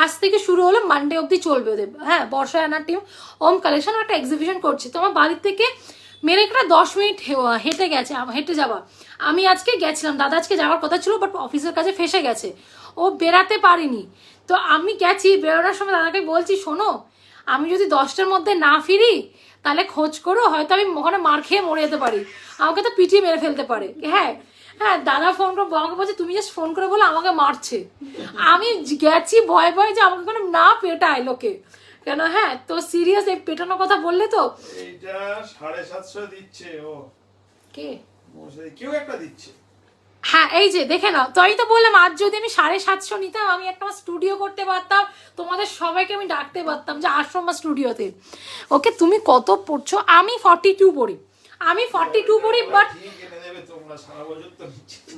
আজ থেকে শুরু হলো, মানডে অবধি চলবে ওদের। হ্যাঁ, বর্ষা আনার টিম ওম কালেকশন একটা এক্সিবিশন করছে। তোমার বাড়ির থেকে মেরেকটা 10 মিনিট হেঁটে গেছে, হেঁটে যাওয়া। আমি আজকে গেছিলাম, দাদা আজকে যাওয়ার কথা ছিল, বাট অফিসের কাছে ফেসে গেছে, ও বেরাতে পারিনি। তো আমি গেছি, বেরোনোর সময় দাদাকে বলছি, শোনো আমি যদি 10টার মধ্যে না ফিরি তাহলে খোঁজ করো, হয়তো আমি ওখানে মার খেয়ে মরে যেতে পারি, আমাকে তো পিটিয়ে মেরে ফেলতে পারে। হ্যাঁ হ্যাঁ, দাদা ফোন করে আমাকে বলছে, তুমি জাস্ট ফোন করে বলো আমাকে মারছে। আমি গেছি ভয় ভয় যে আমাকে কোনো না পেটায় লোকে, কেন। হ্যাঁ, তো সিরিয়াস, এই পেটানোর কথা বললে তো। এইটা 750 দিচ্ছে ও, কে কেউ একটা দিচ্ছে। হ্যাঁ, এই যে দেখে নাও। তো আমি তো বললাম, আজ যদি আমি 750 নিতাম, আমি একটা স্টুডিও করতে পারতাম, তোমাদের সবাইকে আমি ডাকতে পারতাম যে আশ্রম স্টুডিওতে। ওকে, তুমি কত পড়ছো? আমি 42 পড়ি, আমি 42 পড়ি।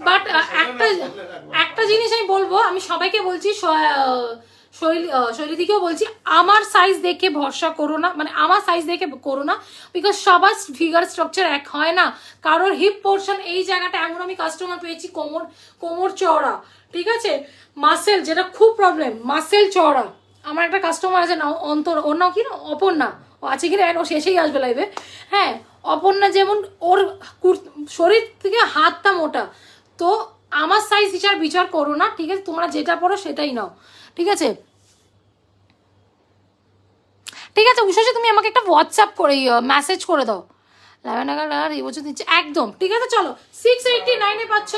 বাট একটা জিনিস আমি বলবো, আমি সবাইকে বলছি, শৈলীদিকেও বলছি, আমার সাইজ দেখে ভরসা করো না, মানে আমার সাইজ দেখে করো না, বিকজ সবার ফিগার স্ট্রাকচার এক হয় না। কারোর হিপ পোর্শন এই জায়গাটা, এমন আমি কাস্টমার পেয়েছি কোমর চওড়া, ঠিক আছে, মাসেল, যেটা খুব প্রবলেম, মাসেল চওড়া। আমার একটা কাস্টমার আছে না, ওর নাম কি না, অপর্ণা, ও আছে কিনা ও শেষেই আসবে লাইভে। হ্যাঁ, অপর্ণা যেমন, ওর শরীর থেকে হাতটা মোটা। তো আমার সাইজ বিচার করো না, ঠিক আছে, তোমরা যেটা পড়ো সেটাই নাও, ঠিক আছে। ঠিক আছে উষাশি, তুমি আমাকে একটা হোয়াটসঅ্যাপ করে মেসেজ করে দাও। 11 এই বছর দিচ্ছে একদম, ঠিক আছে। চলো, 689 পাচ্ছ,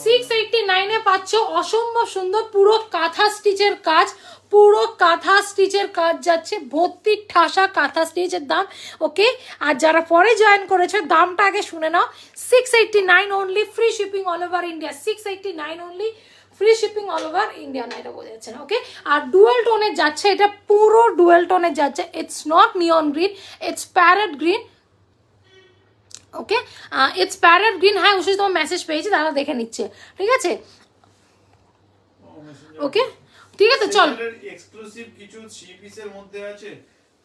689 পাচ্ছ। অসম্ভব সুন্দর, পুরো কাঁথা স্টিচের কাজ, পুরো কাঁথা স্টিচের কাজ যাচ্ছে, ভর্তি ঠাসা কাঁথা স্টিচের দাম। ওকে, আর যারা পরে জয়েন করেছে দামটা আগে শুনে নাও। 689 only, free shipping all over India. 689 only, free shipping all over India. না, এটা বোঝা যাচ্ছে না। ওকে, আর ডুয়েল টোনের যাচ্ছে, এটা পুরো ডুয়েল টোনের যাচ্ছে। It's not neon green, it's parrot green. Okay, it's parrot green. হ্যাঁ উষা, তোমার মেসেজ পেয়েছি, দাদা দেখে নিচ্ছে, ঠিক আছে। ওকে, ঠিক আছে, চল। এক্সক্লুসিভ কিছু 3 পিসের মধ্যে আছে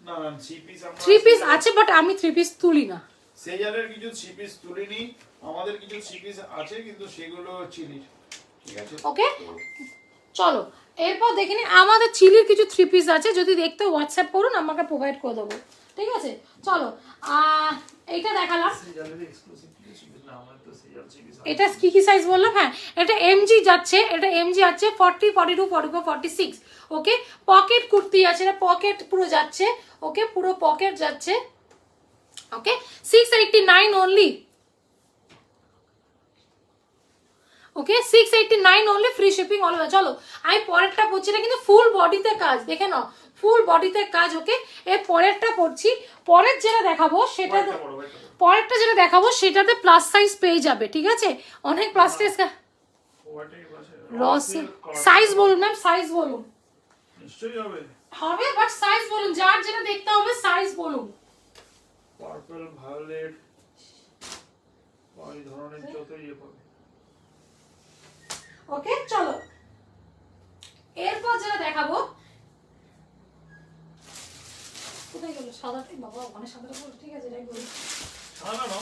না, 3 পিস আমরা 3 পিস আছে, বাট আমি 3 পিস তুলি না। সেজারের কিছু 3 পিস তুলিনি, আমাদের কিছু 3 পিস আছে, কিন্তু সেগুলো চিলির, ঠিক আছে। ওকে, চলো এরপর দেখে নি, আমাদের চিলির কিছু 3 পিস আছে, যদি দেখতে হোয়াটসঅ্যাপ করুন, আমাকে প্রোভাইড করে দেবো, ঠিক আছে। চলো, এইটা দেখালাম, এটা কি কি সাইজ বললাম। হ্যাঁ, এটা এমজি যাচ্ছে, এটা এমজি আছে 40, 42, 44, 46। ওকে, পকেট কুর্তি আছে, এটা পকেট পুরো যাচ্ছে। ওকে, পুরো পকেট যাচ্ছে। ওকে, 689 অনলি। ওকে, 689 only, free shipping all over. চলো, আমি পরেরটা পড়ছি, এটা কিন্তু ফুল বডিতে কাজ, দেখে নাও, ফুল বডিতে কাজ। ওকে, এর পরেরটা পড়ছি, পরের যেটা দেখাবো সেটা, পরেরটা যেটা দেখাবো সেটাতে প্লাস সাইজ পেয়ে যাবে, ঠিক আছে। অনেক প্লাস সাইজ, সাইজ বলুন ম্যাম, সাইজ বলুন। নিশ্চয়ই হবে, হবে, বাট সাইজ বলুন, যার যেটা দেখতে হবে সাইজ বলুন। পার্পল, ভায়োলেট, ওই ধরনের যত ইয়ে পাবে। ওকে, চলো এরপর যেটা দেখাবো, কোথায় গেল সাদাটাই, বাবা ওখানে সাদাটা বল, ঠিক আছে, এটাই বলি। না না না,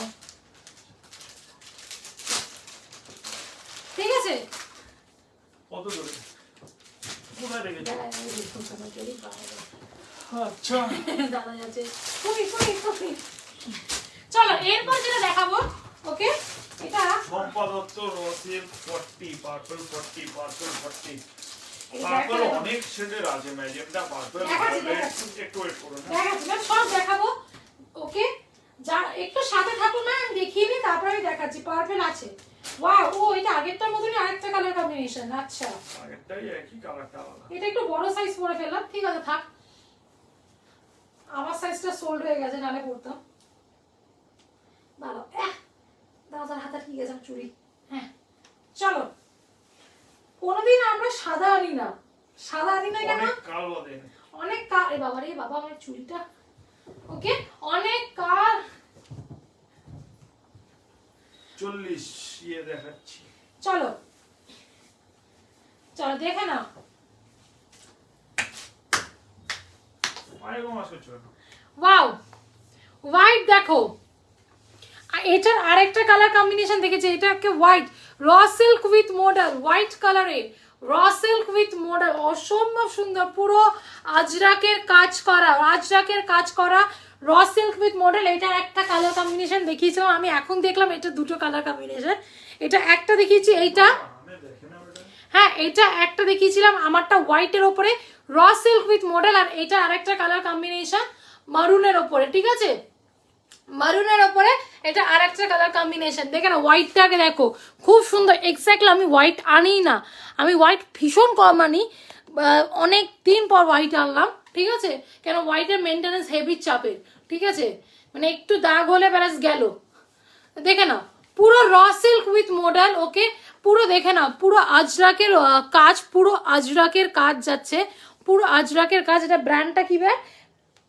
আচ্ছা দাদা যাচ্ছে চলো এরপর যেটা দেখাবো ওকে এটা শম্পা দত্ত রসিল 40 পার্পল 40 পার্পল 40 পার্পল অনেক শেডের আছে ম্যাজেন্টা পার্পল একটু ওয়েট করুন দেখাচ্ছি সব দেখাবো ওকে যা একটু সাথে থাকো না আমি দেখিয়ে নিই তারপরে আমি দেখাচ্ছি পার্পল আছে ওয়াও ও এটা আগেরটার মতনই আরেকটা কালার কম্বিনেশন আচ্ছা আগেরটাই একই কালারটা আলাদা এটা একটু বড় সাইজ পরে ফেললাম ঠিক আছে থাক আমার সাইজটা সোল্ড হয়ে গেছে নালে পড়তাম দাঁড়াও দাদার হাতে ঠিক আছে চুড়ি হ্যাঁ চলো কোনোদিন আমরা সাদা আনি না কেন অনেক কার বাবা রে বাবা আমার চুড়িটা ওকে অনেক কার 40 ইয়ে দেখাচ্ছি চলো চলো দেখে নাও ওয়াও হোয়াইট দেখো এটার আরেকটা কালার কম্বিনেশন দেখেছি এটাকে হোয়াইট র সিল্ক উইথ মডেল হোয়াইট কালারে র সিল্ক উইথ মডেল অসম্ভব সুন্দর পুরো আজরাকের কাজ করা র সিল্ক উইথ মডেল এটার একটা কালার কম্বিনেশন দেখিয়েছিলাম আমি এখন দেখলাম এটা দুটো কালার কম্বিনেশন এটা একটা দেখিয়েছি এইটা হ্যাঁ এটা একটা দেখিয়েছিলাম আমারটা হোয়াইটের ওপরে র সিল্ক উইথ মডেল আর এটা আরেকটা কালার কম্বিনেশন মারুনের ওপরে ঠিক আছে মারুনের ওপরে এটা আরেকটা কালার কম্বিনেশন দেখে না হোয়াইটটাকে দেখো খুব সুন্দর এক্স্যাক্টলি আমি হোয়াইট আনি না আমি হোয়াইট ভীষণ কম আনি অনেক দিন পর হোয়াইট আনলাম ঠিক আছে কেন হোয়াইটের মেনটেনেন্স হেভি চাপের ঠিক আছে মানে একটু দাগ হলে ব্যাস গেল দেখে না পুরো র সিল্ক উইথ মডেল ওকে পুরো দেখে না পুরো আজরাকের কাজ যাচ্ছে পুরো আজরাকের কাজ এটা ব্র্যান্ডটা কি ব্যাগ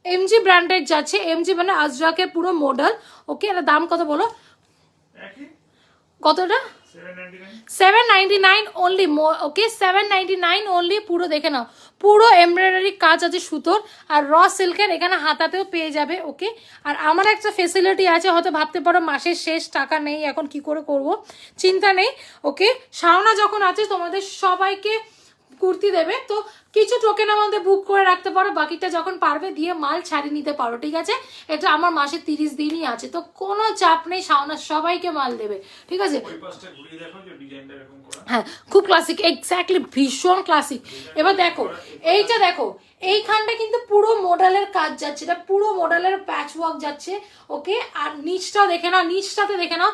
এমজি ব্র্যান্ডের যাচ্ছে এমজি মানে আজরাকের পুরো মডেল ওকে এটা দাম কত বলো কতটা 799 অনলি ওকে 799 অনলি পুরো দেখে নাও পুরো এমব্রয়ডারি কাজ আছে সুতোর আর র সিল্কের এখানে হাতাতেও পেয়ে যাবে ওকে আর আমার একটা ফেসিলিটি আছে হয়তো ভাবতে পারো মাসের শেষ টাকা নেই এখন কি করে করব চিন্তা নেই ওকে শাওনা যখন আছে তোমাদের সবাইকে কুর্তি দেবে তো কিছু টোকেনের মধ্যে বুক করে রাখতে পারো বাকিটা যখন পারবে দিয়ে মাল ছাড়িয়ে নিতে পারো ঠিক আছে এটা আমার মাসে 30 দিনই আছে তো কোনো চাপ নেই শাওনা সবাইকে মাল দেবে ঠিক আছে হ্যাঁ খুব ক্লাসিক এক্স্যাক্টলি ভীষণ ক্লাসিক এবার দেখো এইটা দেখো এইখানটা কিন্তু পুরো মডেলের কাজ যাচ্ছে এটা পুরো মডেলের প্যাচ ওয়ার্ক যাচ্ছে ওকে আর নিচটাও দেখে নাও নিচটাতে দেখে নাও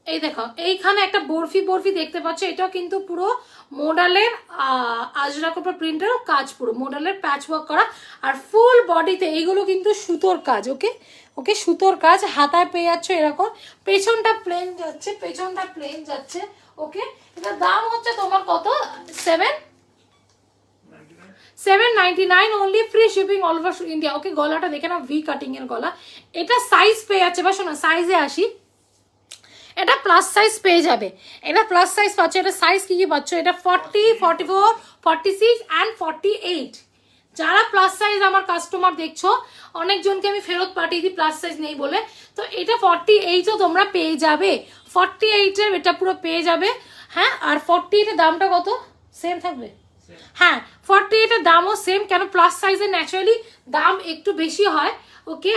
এই দেখো এইখানে একটা বরফি দেখতে পাচ্ছ এটাও কিন্তু পুরো মডেলের আজরাক উপর প্রিন্টের কাজ পুরো মডেলের প্যাচ ওয়ার্ক করা আর ফুল বডিতে এইগুলো কিন্তু সুতোর কাজ ওকে ওকে সুতোর কাজ হাতায় পেয়ে যাচ্ছ এরকম পেছনটা প্লেন যাচ্ছে ওকে এটার দাম হচ্ছে তোমার কত 799 only free shipping all over India ওকে গলাটা দেখে না ভি কাটিং এর গলা এটা সাইজ পেয়ে যাচ্ছে বা শোনো সাইজে আসি এটা প্লাস সাইজ পেয়ে যাবে এটা প্লাস সাইজ পাচ্ছ এটা সাইজ কি পাচ্ছ এটা 40 44 46 and 48 যারা প্লাস সাইজ আমার কাস্টমার দেখছো অনেকজনকে আমি ফেরত পাঠিয়ে দিই প্লাস সাইজ নেই বলে তো এটা 48ও তোমরা পেয়ে যাবে 48 এর এটা পুরো পেয়ে যাবে হ্যাঁ আর 48 এর দামটা কত সেম থাকবে হ্যাঁ 48 এর দামও সেম কেন প্লাস সাইজের ন্যাচারালি দাম একটু বেশি হয় ওকে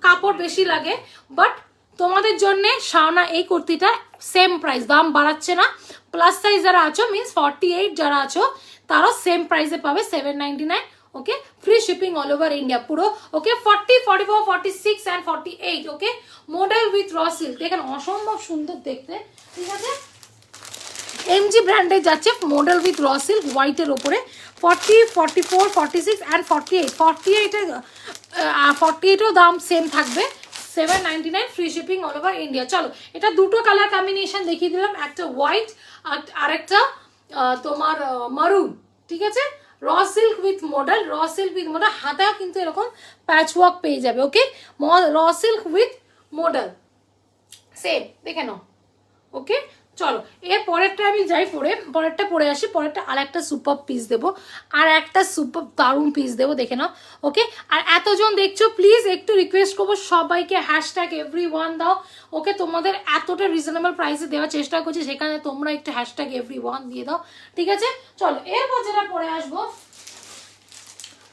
কাপড় বেশি লাগে বাট তোমাদের জন্য শাওনা এই কুর্তিটা সেম প্রাইস দাম বাড়াচ্ছে না প্লাস সাইজ যারা আছো মিন্স 48 যারা আছো তারাও সেম প্রাইসে পাবে 799 ওকে free shipping all over India পুরো ওকে 40 44 46 and 48 okay model with raw silk দেখেন অসম্ভব সুন্দর দেখতে ঠিক আছে এমজি ব্র্যান্ডে যাচ্ছে মডেল উইথ র সিল্ক হোয়াইটের ওপরে 40 44 46 and 48 এও দাম সেম থাকবে 799 free shipping all over India চলো এটা দুটো কালার কম্বিনেশন দেখিয়ে দিলাম একটা হোয়াইট আর একটা তোমার মারুন ঠিক আছে র সিল্ক উইথ মডেল হাতায় কিন্তু এরকম প্যাচ ওয়ার্ক পেয়ে যাবে ওকে raw silk with model same দেখে নাও ওকে চলো এর পরেরটা আমি যাই পরেরটা পরে আসি পরেরটা আর একটা সুপার পিস দেবো আর একটা সুপার দারুণ পিস দেবো দেখে নাও ওকে আর এতজন দেখছো প্লিজ একটু রিকোয়েস্ট করবো সবাইকে হ্যাশট্যাগ এভরিওয়ান দাও ওকে তোমাদের এতটা রিজনেবল প্রাইসে দেওয়ার চেষ্টা করছি সেখানে তোমরা একটু হ্যাশট্যাগ এভরিওয়ান দিয়ে দাও ঠিক আছে চলো এরপর যেটা পরে আসবো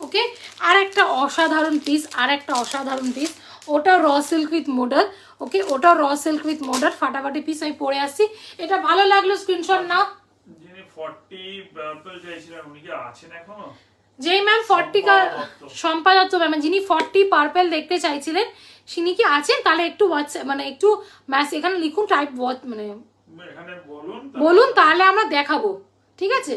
ওকে, আর একটা অসাধারণ পিস, আর একটা অসাধারণ পিস, ওটা র সিল্ক উইথ মডেল। ওকে, ওটা র সিল্ক উইথ মডেল, ফাটাফাটি পিস আমি পরে আসছি। এটা ভালো লাগলো স্ক্রিনশট নাও। যিনি 40 পার্পল চাইছিলেন উনি কি আছেন এখনো? যেই ম্যাম 40 শম্পা দত্ত ম্যাম, যিনি 40 পার্পল দেখতে চাইছিলেন তিনি কি আছেন? তাহলে একটু হোয়াটসঅ্যাপ মানে একটু ম্যাস এখানে লিখুন, টাইপ মানে এখানে বলুন, বলুন, তাহলে আমরা দেখাবো, ঠিক আছে?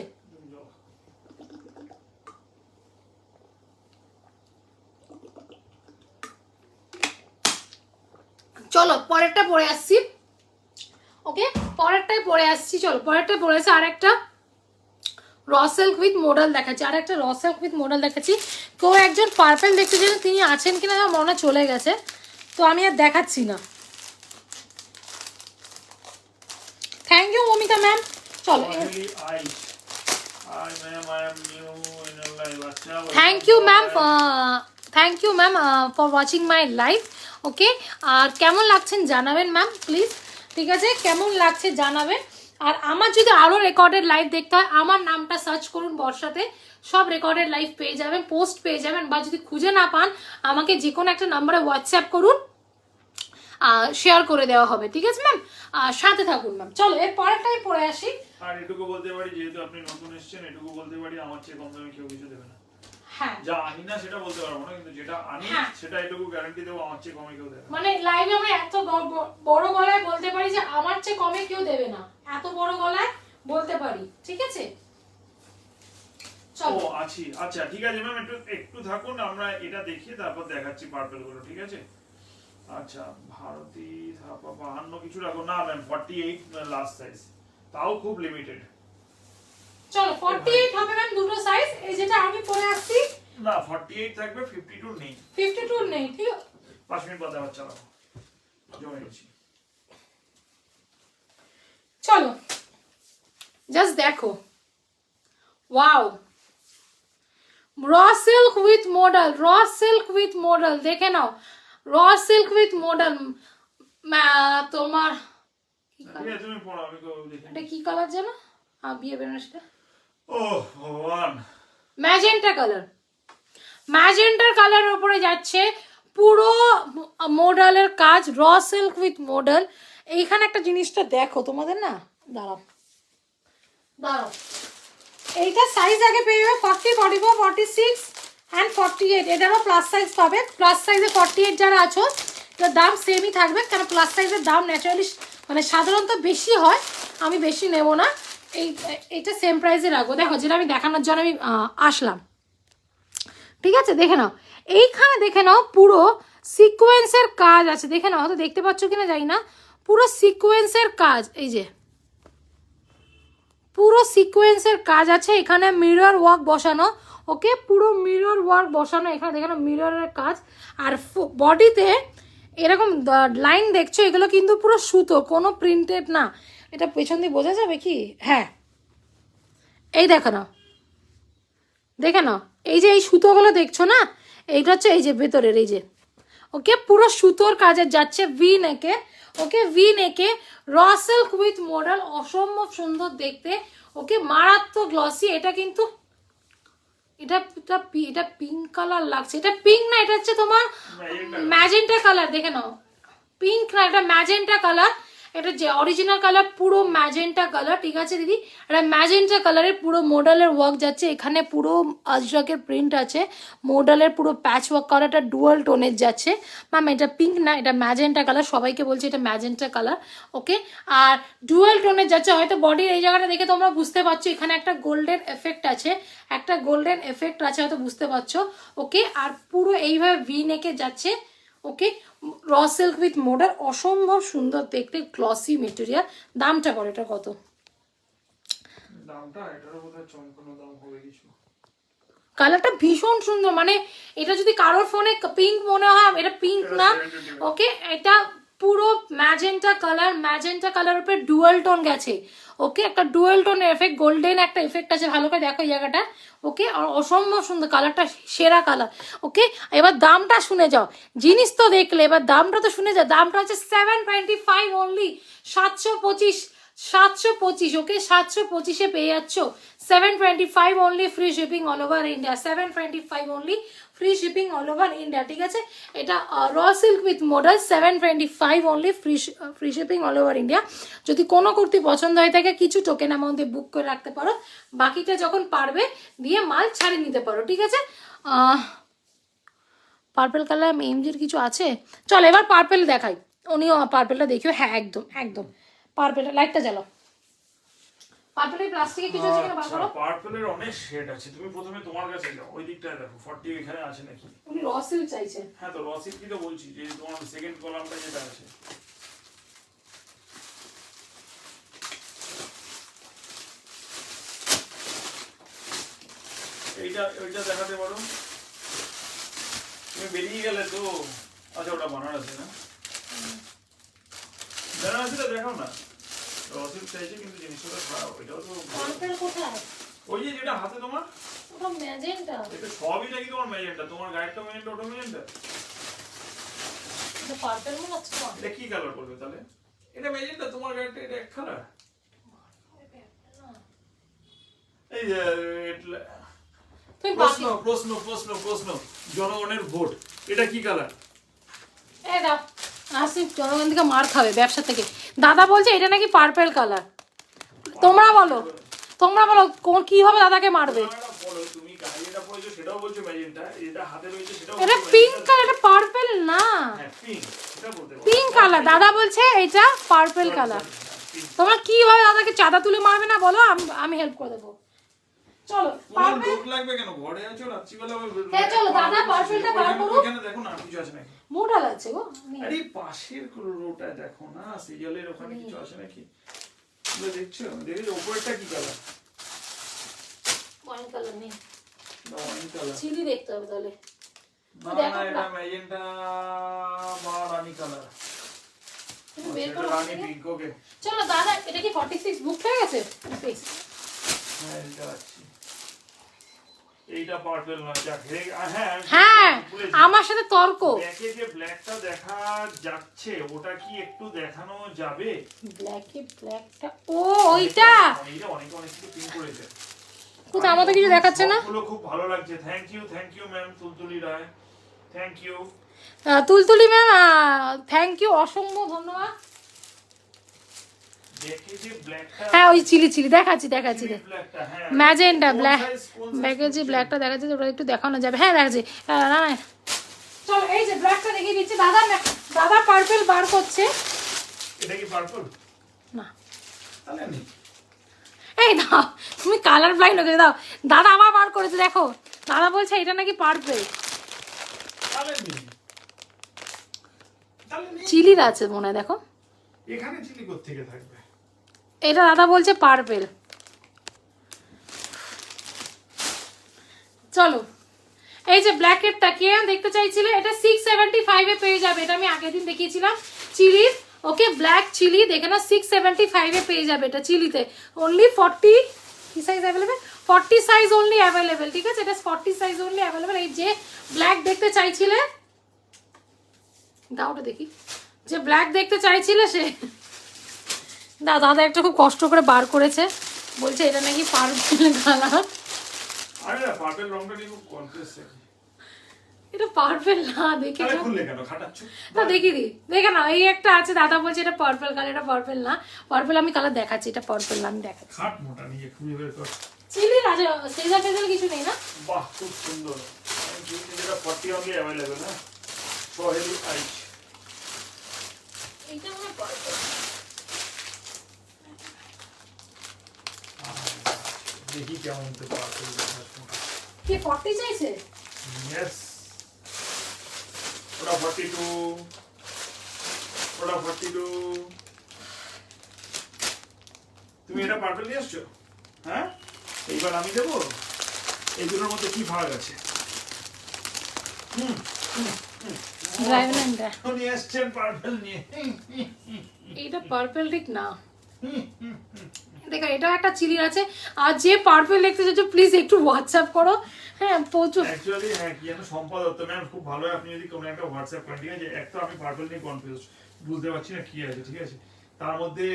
চলো পরেরটা পরে আসছি। ওকে, পরেরটাই পরে আসছি, চলো পরেরটাই পরে আসছি। আর একটা র সিল্ক উইথ মডেল দেখাচ্ছি, আর একটা র সিল্ক উইথ মডেল দেখাচ্ছি। কেউ একজন পার্পল দেখতে চান, তিনি আছেন কিনা আমার মনে চলে গেছে, তো আমি আর দেখাচ্ছি না। Thank you Momita ma'am. চলো, thank you ma'am, thank you ma'am for watching my live. Okay, আর কেমন লাগছেন জানাবেন ম্যাম প্লিজ, ঠিক আছে? কেমন লাগছে জানাবেন। আর আমার যদি আরও রেকর্ডেড লাইভ দেখতে হয়, আমার নামটা সার্চ করুন বর্ষাতে, সব রেকর্ডেড লাইভ পেয়ে যাবেন, পোস্ট পেয়ে যাবেন। বা যদি খুঁজে না পান, আমাকে যে কোনো একটা নাম্বারে হোয়াটসঅ্যাপ করুন, শেয়ার করে দেওয়া হবে, ঠিক আছে ম্যাম? সাথে থাকুন ম্যাম। চলো এর পরেরটাই পরে আসি। আর এটুকু বলতে পারি, যেহেতু আপনি নতুন এসেছেন, এটুকু বলতে পারি আমার চেয়ে কম দামে কেউ কিছু দেবে না। হ্যাঁ, যা আনি না সেটা বলতে পারবো না, কিন্তু যেটা আনি সেটা এটুকু গ্যারান্টি দেবো আমার চেয়ে কমে কেউ দেবে না। মানে লাইভে আমরা এত বড় গলায় বলতে পারি যে আমার চেয়ে কমে কেউ দেবে না, এত বড় গলায় বলতে পারি, ঠিক আছে? ও আছি, আচ্ছা ঠিক আছে ম্যাম, একটু থাকুন, আমরা এটা দেখিয়ে তারপর দেখাচ্ছি পার্পল গুলো, ঠিক আছে? আচ্ছা, ভারতী ধাপা 52 কিছু রাখো না ম্যাম, 48 লাস্ট সাইজ, তাও খুব লিমিটেড। চলো 48 হবে ম্যাম, দুটো সাইজ। এই যেটা আমি পরে আসছি না 48 থাকবে, 52 নেই। 52 নেই, ঠিক আছে? 5 মিনিট বাদে আবার চালাবো, জমে গেছি। চলো জাস্ট দেখো, ওয়াও, র সিল্ক উইথ মডেল, র সিল্ক উইথ মডেল, দেখে নাও, র সিল্ক উইথ মডেল। তোমার তুমি পড়ো, আমি দেখি এটা কি কালার জানো? বিয়ে বেনারসিটা ও ভগবান, ম্যাজেন্টা কালার, ম্যাজেন্টার কালারের উপরে যাচ্ছে পুরো মডেলের কাজ, র সিল্ক উইথ মডেল। এইখানে একটা জিনিসটা দেখো তোমাদের, না দাঁড়াও দাঁড়াও, এইটা সাইজ আগে পেয়ে যাবে 40, 44, 46 অ্যান্ড 48। এটারও প্লাস সাইজ পাবে। প্লাস সাইজে 48 যারা আছো, এটার দাম সেমই থাকবে, কারণ প্লাস সাইজের দাম ন্যাচারালি মানে সাধারণত বেশি হয়, আমি বেশি নেব না, এইটা সেম প্রাইসে রাখবো। দেখো, যেটা আমি দেখানোর জন্য আমি আসলাম, ঠিক আছে? দেখে নাও, এইখানে দেখে নাও পুরো সিকোয়েন্সের কাজ আছে, দেখে নাও, হয়তো দেখতে পাচ্ছ কিনা জানি না, পুরো সিকোয়েন্সের কাজ, এই যে পুরো সিকোয়েন্সের কাজ আছে, এখানে মিরর ওয়ার্ক বসানো। ওকে, পুরো মিরর ওয়ার্ক বসানো, এখানে দেখে নাও মিররের কাজ। আর বডিতে এরকম লাইন দেখছো, এগুলো কিন্তু পুরো সুতো, কোনো প্রিন্টেড না। এটা পেছন দিয়ে বোঝা যাবে কি? হ্যাঁ, এই দেখো নাও, দেখে নাও, এই যে এই সুতোগুলো দেখছো না, এইটা হচ্ছে এই যে ভেতরের, এই যে ওকে পুরো সুতোর কাজে যাচ্ছে, ভি নেকে। ওকে, ভি নেকে, র সিল্ক উইথ মডেল, অসম্ভব সুন্দর দেখতে। ওকে, মারাত্মক গ্লসি। এটা কিন্তু এটা এটা পিঙ্ক কালার লাগছে, এটা পিঙ্ক না, এটা হচ্ছে তোমার ম্যাজেন্টা কালার, দেখে নাও, পিঙ্ক না, এটা ম্যাজেন্টা কালার। এটা যে অরিজিনাল কালার পুরো ম্যাজেন্টা কালার, ঠিক আছে দিদি? এটা ম্যাজেন্টা কালারের পুরো মডেলের ওয়ার্ক যাচ্ছে, এখানে পুরো আজরাকের প্রিন্ট আছে, মডেলের পুরো প্যাচ ওয়ার্ক করা, এটা ডুয়াল টোনের যাচ্ছে। ম্যাম এটা পিঙ্ক না, এটা ম্যাজেন্টা কালার, সবাইকে বলছি এটা ম্যাজেন্টা কালার। ওকে, আর ডুয়াল টোনের যাচ্ছে, হয়তো বডির এই জায়গাটা দেখে তোমরা বুঝতে পারছো, এখানে একটা গোল্ডেন এফেক্ট আছে, একটা গোল্ডেন এফেক্ট আছে, হয়তো বুঝতে পারছো। ওকে, আর পুরো এইভাবে ভি নেকে যাচ্ছে। ওকে, র সিল্ক উইথ মডেল, অসম্ভব সুন্দর দেখতে, গ্লসি মেটেরিয়াল। দামটা বলো, এটা কত? দামটা এটারও বোধহয় চমকানো দাম হবে কিছু। কালারটা ভীষণ সুন্দর, মানে এটা যদি কারোর ফোনে পিঙ্ক মনে হয়, এটা পিঙ্ক না। ওকে, এটা পুরো ম্যাজেন্টা কালার, ম্যাজেন্টা কালার উপরে ডুয়াল টোন গেছে। ওকে, একটা ডুয়াল টোনের এফেক্ট, গোল্ডেন একটা এফেক্ট আছে, ভালো করে দেখো এই জায়গাটা। ওকে, আর অসম্ভব সুন্দর কালারটা, সেরা কালার। ওকে, এবার দামটা শুনে যাও, জিনিস তো দেখলে এবার দামটা তো শুনে যাও। দামটা হচ্ছে 725 অনলি, 725, 725, ওকে 725 পেয়ে যাচ্ছ। 725 only, free shipping all over India. 725 only, free shipping all over India, ঠিক আছে। এটা র silk with model, 725 only, free shipping all over India. যদি কোনো কুর্তি পছন্দ হয়ে থাকে কিছু টোকেন অ্যামাউন্টে বুক করে রাখতে পারো, বাকিটা যখন পারবে দিয়ে মাল ছাড়িয়ে নিতে পারো, ঠিক আছে। পার্পেল কালার এমজির কিছু আছে, চল এবার পার্পেল দেখাই। উনিও পার্পেলটা দেখিও, হ্যাঁ একদম একদম পার্পেলটা, লাইটটা জ্বালাও। পার্পেলের প্লাস্টিকে কিছু আছে কিনা বার করো। পার্পলের অনেক শেড আছে, তুমি প্রথমে তোমার কাছে যাও, ওই দিকটায় দেখো 40 এখানে আছে নাকি। উনি র সিল্ক চাইছেন। হ্যাঁ তো রসিদ কি তো বলছি, যে তোমার সেকেন্ড কলামটা যেটা আছে। ওইটা দেখাতে পারো, তুমি বেরিয়ে গেলে তো। আচ্ছা ওটা বানারসি না, বেনারসিটা দেখাও না। রসিদ চাইছে কিন্তু জিনিসটা খারাপ, এটাও তো। পার্পেল কোথায়? ওই যে যেটা হাতে তোমার, ওটা ম্যাজেন্টা। এটা সবই নাকি তোমার ম্যাজেন্টা, তোমার গাইডটা ম্যাজেন্টা, ওটা ম্যাজেন্টা। এটা পার্পেল মনে হচ্ছে তো। এটা কি কালার করবে তাহলে? এটা ম্যাজেন্টা, তোমার গাইডটা এটা এক কালার। এই যে তুমি প্রশ্ন বাকি প্রশ্ন প্রশ্ন প্রশ্ন জনগণের ভোট, এটা কি কালার? এই দাও, আসিফ জনগণ থেকে মার খাবে ব্যবসা থেকে। দাদা বলছে এটা নাকি পার্পেল কালার। তোমরা বলো, তোমরা বলো কিভাবে দাদাকে মারবে। তুমি গায়ে যেটা পরেছো সেটাও বলছো ম্যাজেন্টা, এটা হাতে রয়েছে সেটাও এটা পিঙ্ক কালার, এটা পার্পেল না। হ্যাঁ পিঙ্ক, সেটা বলতে পারো। পিঙ্ক কালার, দাদা বলছে এটা পার্পেল কালার। তোমরা কিভাবে দাদাকে চাঁদা তুলে মারবে না বলো, আমি হেল্প করে দেবো। চলো পার্পেল লোক লাগবে কেন, ঘরে আছো রাত্রিবেলা। হ্যাঁ চলো দাদা পার্পেলটা বার করো। ওখানে দেখো না কিছু আছে নাকি। মোডাল আছে গো। আরে পাশের রোটা দেখো না, সিরিয়ালের ওখানে কিছু আছে নাকি। তুমি দেখছো, দেখো উপরেরটা কি কালার? ওয়াইন কালার নেই, ওয়াইন কালার। চিলি দেখতে হবে তাহলে। না না এটা ম্যাজেন্টা বা রানী কালার। তুমি বের এটা করো। রানী পিঙ্ক, ওকে। চলো দাদা, এটা কি 46 বুক হয়ে গেছে? হ্যাঁ এটা আছে। এইটা পার্পল না, যাক হ্যাঁ হ্যাঁ আমার সাথে তর্ক। ব্ল্যাকে যে ব্ল্যাকটা দেখা যাচ্ছে ওটা কি একটু দেখানো যাবে? ব্ল্যাকে ব্ল্যাকটা, ও ওইটা। এইটা অনেক কিছু পিন করেছে। কোথায় আমাদের কিছু দেখাচ্ছে না। সবগুলো খুব ভালো লাগছে। Thank you ma'am Tultuli Roy, thank you. Tultuli ma'am thank you, অসংখ্য ধন্যবাদ। দেখে যে ব্ল্যাকটা, হ্যাঁ ওই চিলি দেখাচ্ছি ব্ল্যাকটা, হ্যাঁ ম্যাজেন্টা কোন ব্ল্যাক, size ব্যাগে যে করছে? ব্ল্যাকটা দেখাচ্ছে ওটা একটু দেখানো যাবে। হ্যাঁ দেখাচ্ছি, না চলো এই যে ব্ল্যাকটা দেখিয়ে দিচ্ছি। দাদা পার্পল বার করছে। এটা কি পার্পল না তাহলে নেই। এই দাও, তুমি কালার ব্লাইন্ড হয়ে দাও। দাদা আবার বার করেছে, দেখো দাদা বলছে এটা নাকি পার্পল। তাহলে নেই, চিলির আছে মনে হয়, দেখো এখানে চিলি কোত্থেকে থাকবে। এটা দাদা বলছে পার্পল। চলো এই যে ব্ল্যাকেটটা কে দেখতে চাইছিলে, এটা 675 এ পেয়ে যাবে। এটা আমি আগের দিন দেখিয়েছিলাম চিলির, ওকে ব্ল্যাক চিলি দেখে না, 675 এ পেয়ে যাবে এটা চিলিতে। অনলি 40 কি size available, 40 size only available, ঠিক আছে। এটা 40 সাইজ অনলি অ্যাভেলেবেল। এই যে ব্ল্যাক দেখতে চাইছিলে, দাওটা দেখি, যে ব্ল্যাক দেখতে চাইছিলে সে দাদা একটা খুব কষ্ট করে বার করেছে, বলছে এটা নাকি পার্পল কালার। আরে পার্পল রংটা নিয়ে খুব কনফিউজ। এটা পার্পল না, দেখে তাহলে খুললে কেন, খাটাচ্ছ? তা দেখি দি, দেখে না এই একটা আছে, দাদা বলছে এটা পার্পল কালার। এটা পার্পল না, পার্পল আমি কালার দেখাচ্ছি, এটা পার্পল না, আমি দেখাচ্ছি। খাট মোটা নিয়ে খুবই বের কর। চিলির আছে, সেজার ফেজার কিছু নেই না। বাহ খুব সুন্দর। যেটা 40 অনলি অ্যাভেলেবেল না, সোহেলি আইচ। এইটা মানে পার্পল। দেখি কেমন তো পার্পল দেখাচ্ছ। কি 40 চাইছে? ইয়েস, ওটা 42, ওটা 42। তুমি এটা পার্পল নিয়ে আসছো? হ্যাঁ এইবার আমি দেবো। এই দুটোর মধ্যে কি ভাগ আছে? ড্রাইভারটা উনি এসছেন পার্পল নিয়ে। এইটা পার্পল ঠিক না, দেখো এটাও একটা চিলির আছে। আর যে পার্পল দেখতে চাইছো প্লিজ একটু হোয়াটসঅ্যাপ করো। হ্যাঁ প্রচুর অ্যাকচুয়ালি হ্যাঁ কি জানো সম্পাদক তো ম্যাম খুব ভালো হয়, আপনি যদি কোনো একটা হোয়াটসঅ্যাপ করেন, ঠিক আছে। এক তো আমি পার্পল নিয়ে কনফিউজ, বুঝতে পারছি না কি আছে, ঠিক আছে। তার মধ্যে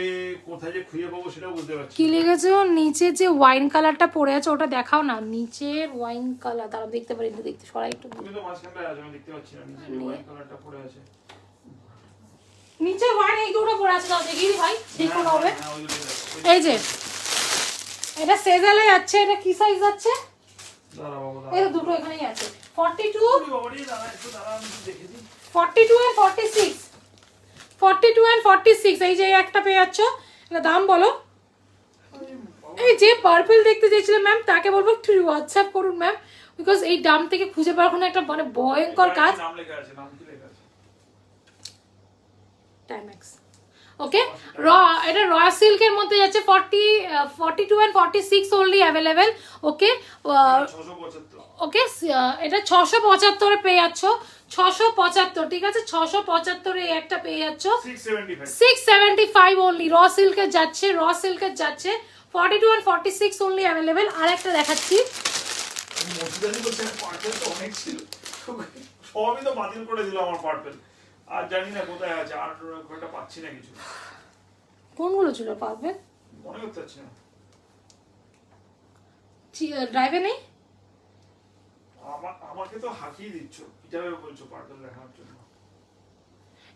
কোথায় যে খুঁজে পাবো সেটাও বুঝতে পারছি কি না। লিখেছো নিচে যে ওয়াইন কালারটা পড়ে আছে ওটা দেখাও না, নিচের ওয়াইন কালার তারা দেখতে পারি, একটু দেখতে সরাই একটু। তুমি তো মাঝখানটায় আছো, আমি দেখতে পাচ্ছি না নিচে যে হোয়াইট কালারটা পড়ে আছে। নিচের ওয়াইন এই দুটো পড়ে আছে, তাও দেখিয়ে দিই ভাই ঠিক কোন হবে। হ্যাঁ, ওই দুটোই দেখো, ওই এই যে এটা সেজালে যাচ্ছে, এটা কি সাইজ যাচ্ছে? দাঁড়া বাবা, এই দাঁড়া। তো দুটো এখানেই আছে, 42 ওরে বাবা রে, দাঁড়া একটু, দাঁড়া আমি একটু দেখে দিই। 42 and 46, 42 and 46, এই যে এই একটা পেয়ে যাচ্ছ। এটা দাম বলো। আরে বাবা, এই যে পার্পল দেখতে চেয়েছিলেন ম্যাম তাকে বলবো একটু হোয়াটসঅ্যাপ করুন ম্যাম, বিকজ এই দাম থেকে খুঁজে পাওয়ার কোনো একটা মানে ভয়ঙ্কর কাজ। নাম লেখা আছে, নাম কি লেখা আছে? টাইম্যাক্স। ওকে, এটা রয়্যাল সিল্কের মধ্যে যাচ্ছে 42 and 46 অনলি অ্যাভেলেবেল। ওকে 675। ওকে, এটা 675 এ পেয়ে যাচ্ছ, 675, ঠিক আছে 675 এ একটা পেয়ে যাচ্ছ। 675। 675 অনলি র সিল্কের যাচ্ছে, র সিল্কের যাচ্ছে 42 and 46 অনলি অ্যাভেলেবেল। আর একটা দেখাচ্ছি, মসজিদানি বলছে পার্পেল তো অনেক ছিল, সবই তো বাতিল করে দিল আমার পার্পেল। আর জানি না কোথায় আছে, আর একটা পাচ্ছি না কিছু, কোনগুলো ছিল পারবে? মনে করতে পারছি না। ড্রাইভে নেই। আমাকে তো হাঁকিয়ে দিচ্ছ, কিভাবে বলছো পার্পেল দেখানোর জন্য?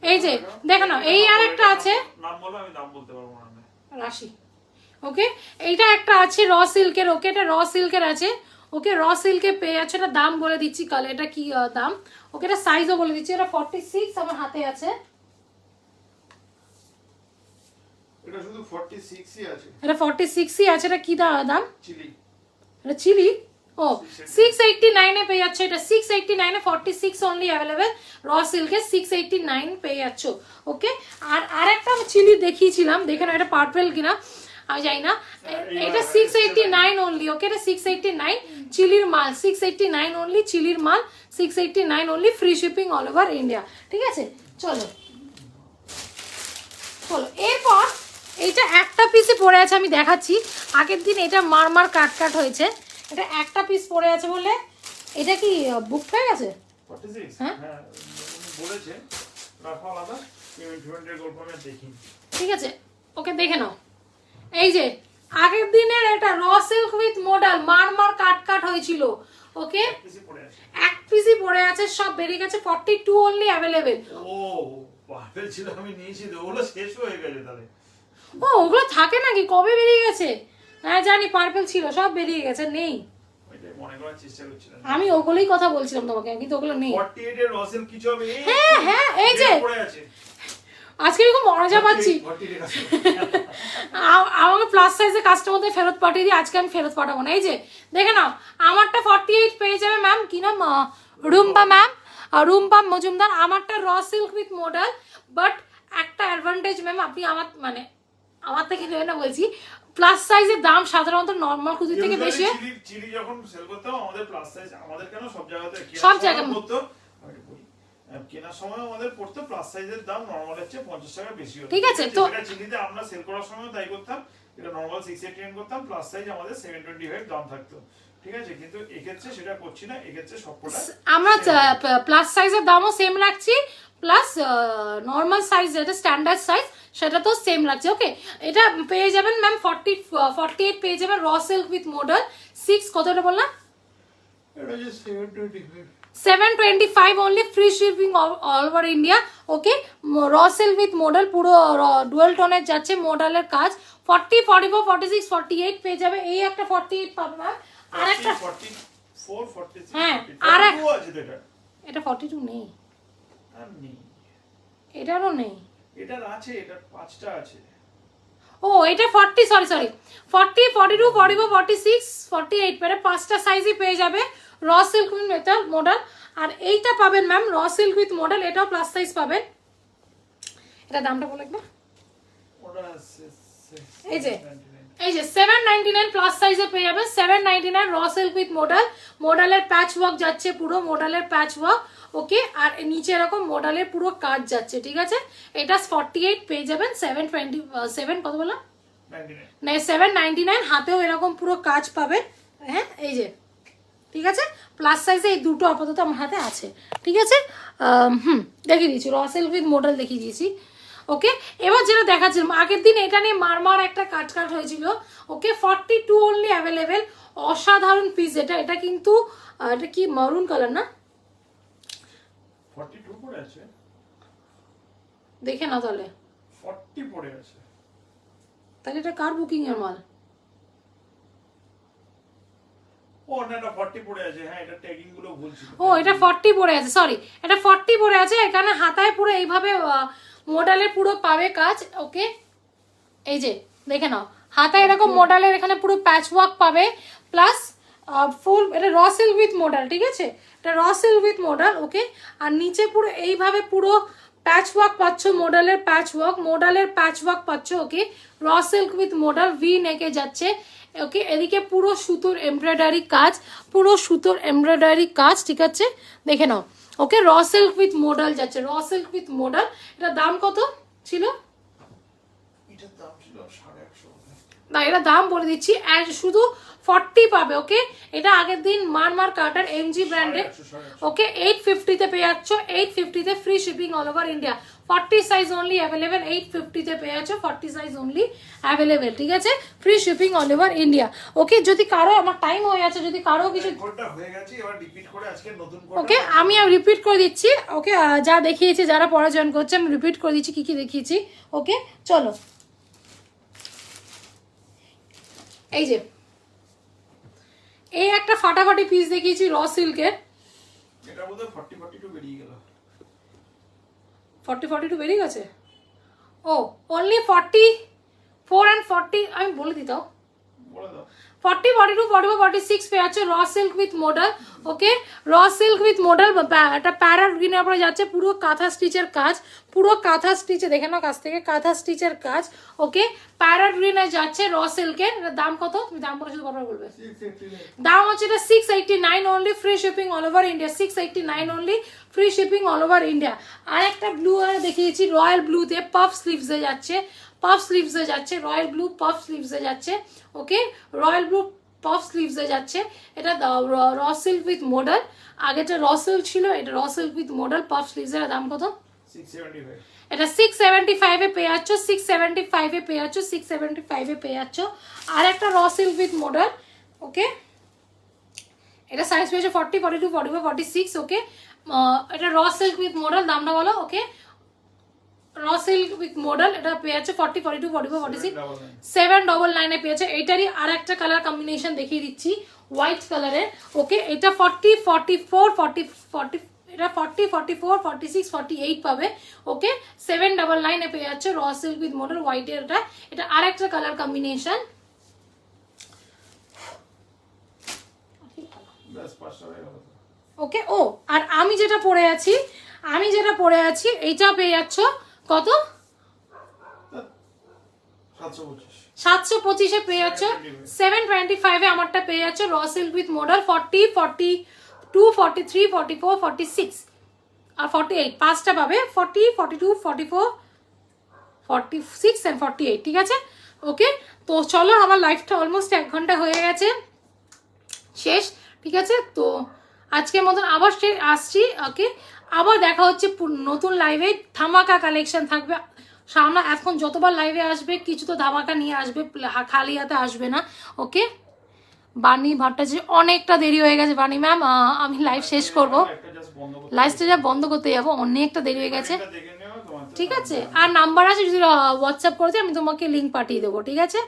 এই যে দেখো না, এই আর একটা আছে নাম বলো, আমি দাম বলতে পারবো না। রাশি। ওকে, এইটা একটা আছে র সিল্কের। ওকে, এটা র সিল্কের আছে। ওকে, র সিল্কে পেয়ে যাচ্ছে, এটা দাম বলে দিচ্ছি, কালার এটা কি দাম। ওকে, এটা সাইজও বলে দিচ্ছি, এটা 46 আমার হাতে আছে। এটা শুধু 46ই আছে। এটা 46ই আছে। এটা কি দাম? চিলি। এটা চিলি। ও 689 এ পেয়ে যাচ্ছে, এটা 689 এ 46 অনলি অ্যাভেলেবেল। র সিল্কে 689 পেয়ে যাচ্ছ। ওকে, আর আরেকটা আমি চিলি দেখিয়েছিলাম, দেখে না এটা পার্পল কিনা আমি জানি না। এটা 689 অনলি। ওকে, এটা 689 চিলির মাল, 689 অনলি চিলির মাল, 689 only, free shipping all over India. ঠিক আছে, চলো চলো এরপর এইটা একটা পিসে পড়ে আছে, আমি দেখাচ্ছি। আগের দিন এটা মারমার কাট হয়েছে, এটা একটা পিস পড়ে আছে বলে এটা কি বুক হয়ে গেছে? 46? হ্যাঁ? হ্যাঁ, বলেছে রাখা আলাদা, পেমেন্টের গল্প আমি আর দেখিনি। ঠিক আছে, ওকে দেখে নাও। এই যে আগের দিনের এটা র সিল্ক উইথ মডেল মারমার কাট হয়েছিল। ওকে, কিছু পড়ে আছে। এক পিসই পড়ে আছে, সব বেরিয়ে গেছে, 42 অনলি অ্যাভেলেবেল। ও পার্পেল ছিল, আমি নিয়েছি তো, ওগুলো শেষ হয়ে গেছে তাহলে। ও ওগুলো থাকে নাকি? কবে বেরিয়ে গেছে? হ্যাঁ জানি পার্পল ছিল, সব বেরিয়ে গেছে, নেই। ওইটাই মনে করার চেষ্টা করছিলাম। আমি ওগুলোই কথা বলছিলাম তোমাকে, কিন্তু ওগুলো নেই। 48 এর রসেল কিছু হবে? হ্যাঁ হ্যাঁ, এই যে পড়ে আছে। আজকে খুব মজা পাচ্ছি। 48 এর আছে। আমাকে প্লাস সাইজে কাস্টমারদের ফেরত পাঠিয়ে দিই, আজকে আমি ফেরত পাঠাবো না। এই যে দেখে নাও, আমারটা 48 পেয়ে যাবে ম্যাম, কি নাম? রুম্পা ম্যাম, রুম্পা মজুমদার। আমারটা র সিল্ক উইথ মডেল, বাট একটা অ্যাডভান্টেজ ম্যাম, আপনি আমার মানে আমার থেকে নেবে না বলছি, প্লাস সাইজের দাম সাধারণত নর্মাল কুর্তি থেকে বেশি হয়। চিলি যখন সেল করতাম আমাদের প্লাস সাইজ, আমাদের কেন সব জায়গাতে সব জায়গায় পড়তো, আমি বলি কেনার সময় আমাদের পড়তো প্লাস সাইজের দাম নরমাল হচ্ছে 50 টাকা বেশি হতো। ঠিক আছে, তো এটা চিলিতে আমরা সেল করার সময় তাই করতাম, এটা নরমাল 689 করতাম, প্লাস সাইজ আমাদের 725 দাম থাকতো। ঠিক আছে, কিন্তু এক্ষেত্রে সেটা করছি না, এক্ষেত্রে সবকটা আমরা প্লাস সাইজের দামও সেম রাখছি, প্লাস নর্মাল সাইজ যেটা স্ট্যান্ডার্ড সাইজ সেটা তো সেম রাখছি। ওকে, এটা পেয়ে যাবেন ম্যাম 48 পেয়ে যাবেন র সিল্ক উইথ মডেল 6, কতটা বললাম? এটা যে 725 725 only, free shipping all over India. Okay, raw silk with model পুরো ডুয়াল টোনের যাচ্ছে, মডেলের কাজ। 40, 44, 46, 48 পেয়ে যাবে। এই একটা 48 পাবে ম্যাম। আর একটা 44 46 হ্যাঁ, 42 আর আছে তো এটা। এটা 42 নেই, আর নেই, এটারও নেই। এটার আছে, এটার 5টা আছে। ও এটা 40, সরি 40, 42, 44, 46, 48 পেরে 5টা সাইজই পেয়ে যাবে র সিল্ক উইথ মডেল। আর এইটা পাবেন ম্যাম র সিল্ক উইথ মডেল, এটাও প্লাস সাইজ পাবেন। এটা দামটা বলে একবার। ওটা এই যে 799 প্লাস সাইজে পেয়ে যাবে, 799 র সিল্ক উইথ মডেল। মডেলের প্যাচ ওয়ার্ক যাচ্ছে, পুরো মডেলের প্যাচ ওয়ার্ক। ওকে, আর নিচে এরকম মডেলের পুরো কাজ যাচ্ছে। ঠিক আছে, এটা 48 পেয়ে যাবেন, 727 কত বললাম? 799, হাতেও এরকম পুরো কাজ পাবেন। হ্যাঁ এই যে, ঠিক আছে, প্লাস সাইজে এই দুটো আপাতত আমার হাতে আছে। ঠিক আছে, দেখিয়ে দিয়েছি র সিল্ক উইথ মডেল দেখিয়ে দিয়েছি। ওকে, এবার যেটা দেখাচ্ছিলাম আগের দিন, এটা নিয়ে মারমার একটা কাট হয়েছিল। ওকে, 42 অনলি অ্যাভেলেবেল। অসাধারণ পিস এটা। এটা কিন্তু এটা কি মারুন কালার না? 42 পড়ে আছে, দেখে না তাহলে। 40 পড়ে আছে, তাহলে এটা কার বুকিং এর মাল? ও না না 40 পড়ে আছে, হ্যাঁ এটা ট্যাগিং গুলো ভুল ছিল। ও এটা 40 পড়ে আছে, সরি, এটা 40 পড়ে আছে। এখানে হাতায় পুরো এইভাবে মডেলের পুরো পাবে কাজ। ওকে, এই যে দেখে নাও, হাতায় এরকম মডেলের এখানে পুরো প্যাচ ওয়ার্ক পাবে, প্লাস ফুল এটা র সিল্ক উইথ মডেল, ঠিক আছে, এটা র সিল্ক উইথ মডেল। ওকে, আর নিচে পুরো এইভাবে পুরো প্যাচ ওয়ার্ক পাচ্ছ, মডেলের প্যাচ ওয়ার্ক পাচ্ছ। ওকে, raw silk with model, V নেকে যাচ্ছে। ওকে, এদিকে পুরো সুতোর এমব্রয়ডারি কাজ, ঠিক আছে, দেখে নাও। ওকে, র সিল্ক উইথ মডেল যাচ্ছে, র সিল্ক উইথ মডেল। এটা দাম কত ছিল? এটার দাম ছিল 150 না, এটা দাম বলে দিচ্ছি, শুধু 40 পাবে। ওকে, এটা আগের দিন মারমার কাটার এমজি ব্র্যান্ডে। ওকে, 850 পেয়ে যাচ্ছ, 850 free shipping all over India. 40 size only available, 850 পেয়ে যাচ্ছ, 40 সাইজ অনলি অ্যাভেলেবেল, ঠিক আছে, free shipping all over India. Okay, যদি কারো, আমার টাইম হয়ে আছে, যদি কারো কিছু কোডটা হয়ে গেছে, এবার রিপিট করে আজকে নতুন কোড। ওকে, আমি রিপিট করে দিচ্ছি। ওকে, যা দেখিয়েছি, যারা পরে জয়েন করছে আমি রিপিট করে দিচ্ছি কি কি দেখিয়েছি। ওকে, চলো, এই যে এই একটা ফাটাফাটি পিস দেখিয়েছি র সিল্কের। এটা বোধহয় 42 বেরিয়ে গেল। 42 বেরিয়ে গেছে। ও, অনলি 44 and 40, আমি বলে দিতাম, বলে দাও। 40, 42, 44, 46 পেয়ে যাচ্ছে র silk with model. Okay, raw silk with model, একটা প্যারাট গ্রিনের উপরে যাচ্ছে, পুরো কাঁথা স্টিচের কাজ, পুরো কাঁথা স্টিচে, দেখে নাও কাছ থেকে, কাঁথা স্টিচের কাজ। ওকে, প্যারাট গ্রিনে যাচ্ছে র সিল্কের। দাম কত? তুমি দাম বলে শুধু কথা বলবে। দাম হচ্ছে এটা 689 only, free shipping all over India. 689 only, free shipping all over India. আর একটা ব্লু দেখিয়েছি, রয়্যাল ব্লুতে পাফ স্লিভসে যাচ্ছে, রয়্যাল ব্লু পাফ স্লিভসে যাচ্ছে। ওকে, রয়্যাল ব্লু পাফ স্লিভসে যাচ্ছে। এটা র silk with model, আগেটা raw silk ছিল, এটা র সিল্ক উইথ মডেল পাফ স্লিভসের দাম কত? 675। এটা 675 পেয়ে যাচ্ছ, 675 পেয়ে যাচ্ছ, 675 পেয়ে যাচ্ছ। আর একটা র সিল্ক উইথ মডেল। ওকে, এটা সাইজ পেয়েছে 40, 42, 44, 46। ওকে, এটা র সিল্ক উইথ মডেল, দামটা বলো। ওকে, র সিল্ক উইথ মডেল, এটা পেয়ে যাচ্ছে 40, 42, 44, 46, 799 পেয়ে যাচ্ছে। এটারই আর একটা কালার কম্বিনেশন দেখিয়ে দিচ্ছি, হোয়াইট কালারের। ওকে, এটা 40, 44, 40, এটা 40, 44, 46, 48 পাবে। ওকে, 799 পেয়ে যাচ্ছে র সিল্ক উইথ মডেল, হোয়াইটের। এটা আর একটা কালার কম্বিনেশন। ওকে, ও আর আমি যেটা পরে আছি এইটা পেয়ে যাচ্ছ কত? 725 পেয়ে যাচ্ছ, 725 আমারটা পেয়ে যাচ্ছ র সিল্ক উইথ মডেল। 40, 42, 43, 44, 46 আর 48, পাঁচটা পাবে। 40, 42, 44, 46 and 48, ঠিক আছে। ওকে, তো চলো, আমার লাইফটা অলমোস্ট 1 ঘন্টা হয়ে গেছে, শেষ, ঠিক আছে। তো আজকের মতন আবার আসছি। ওকে, আবার দেখা হচ্ছে নতুন লাইভে। ধামাকা কালেকশন থাকবে সামনে। এখন যতবার লাইভে আসবে কিছু তো ধামাকা নিয়ে আসবে, খালি হাতে আসবে না। ওকে, বানি ভট্টাচার্য, অনেকটা দেরি হয়ে গেছে বানি ম্যাম, আমি লাইভ শেষ করব, লাইভটা যা বন্ধ করতে যাবো, অনেকটা দেরি হয়ে গেছে, ঠিক আছে। আর নাম্বার আছে, যদি হোয়াটসঅ্যাপ করতে আমি তোমাকে লিঙ্ক পাঠিয়ে দেবো, ঠিক আছে।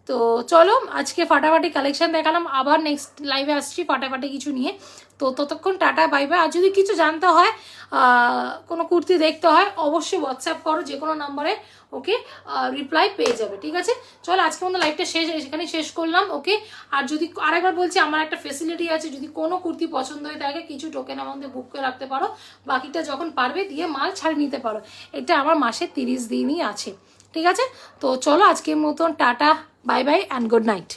তো চলো, আজকে ফাটাফাটি কালেকশন দেখালাম, আবার নেক্সট লাইভে আসছি ফাটাফাটি কিছু নিয়ে। তো ততক্ষণ টাটা, বাই বাই। আর যদি কিছু জানতে হয়, কোনো কুর্তি দেখতে হয়, অবশ্যই হোয়াটসঅ্যাপ করো যে কোনো নাম্বারে। ওকে, রিপ্লাই পেয়ে যাবে, ঠিক আছে। চলো, আজকে মতো লাইভটা সেখানে শেষ করলাম। ওকে, আর যদি আরেকবার বলছি, আমার একটা ফেসিলিটি আছে, যদি কোনো কুর্তি পছন্দ হয়ে থাকে কিছু টোকেন আমাদের বুক করে রাখতে পারো, বাকিটা যখন পারবে দিয়ে মাল ছাড়িয়ে নিতে পারো। এটা আমার মাসে 30 দিনই আছে, ঠিক আছে। তো চলো, আজকের মতন tata, bye bye and good night.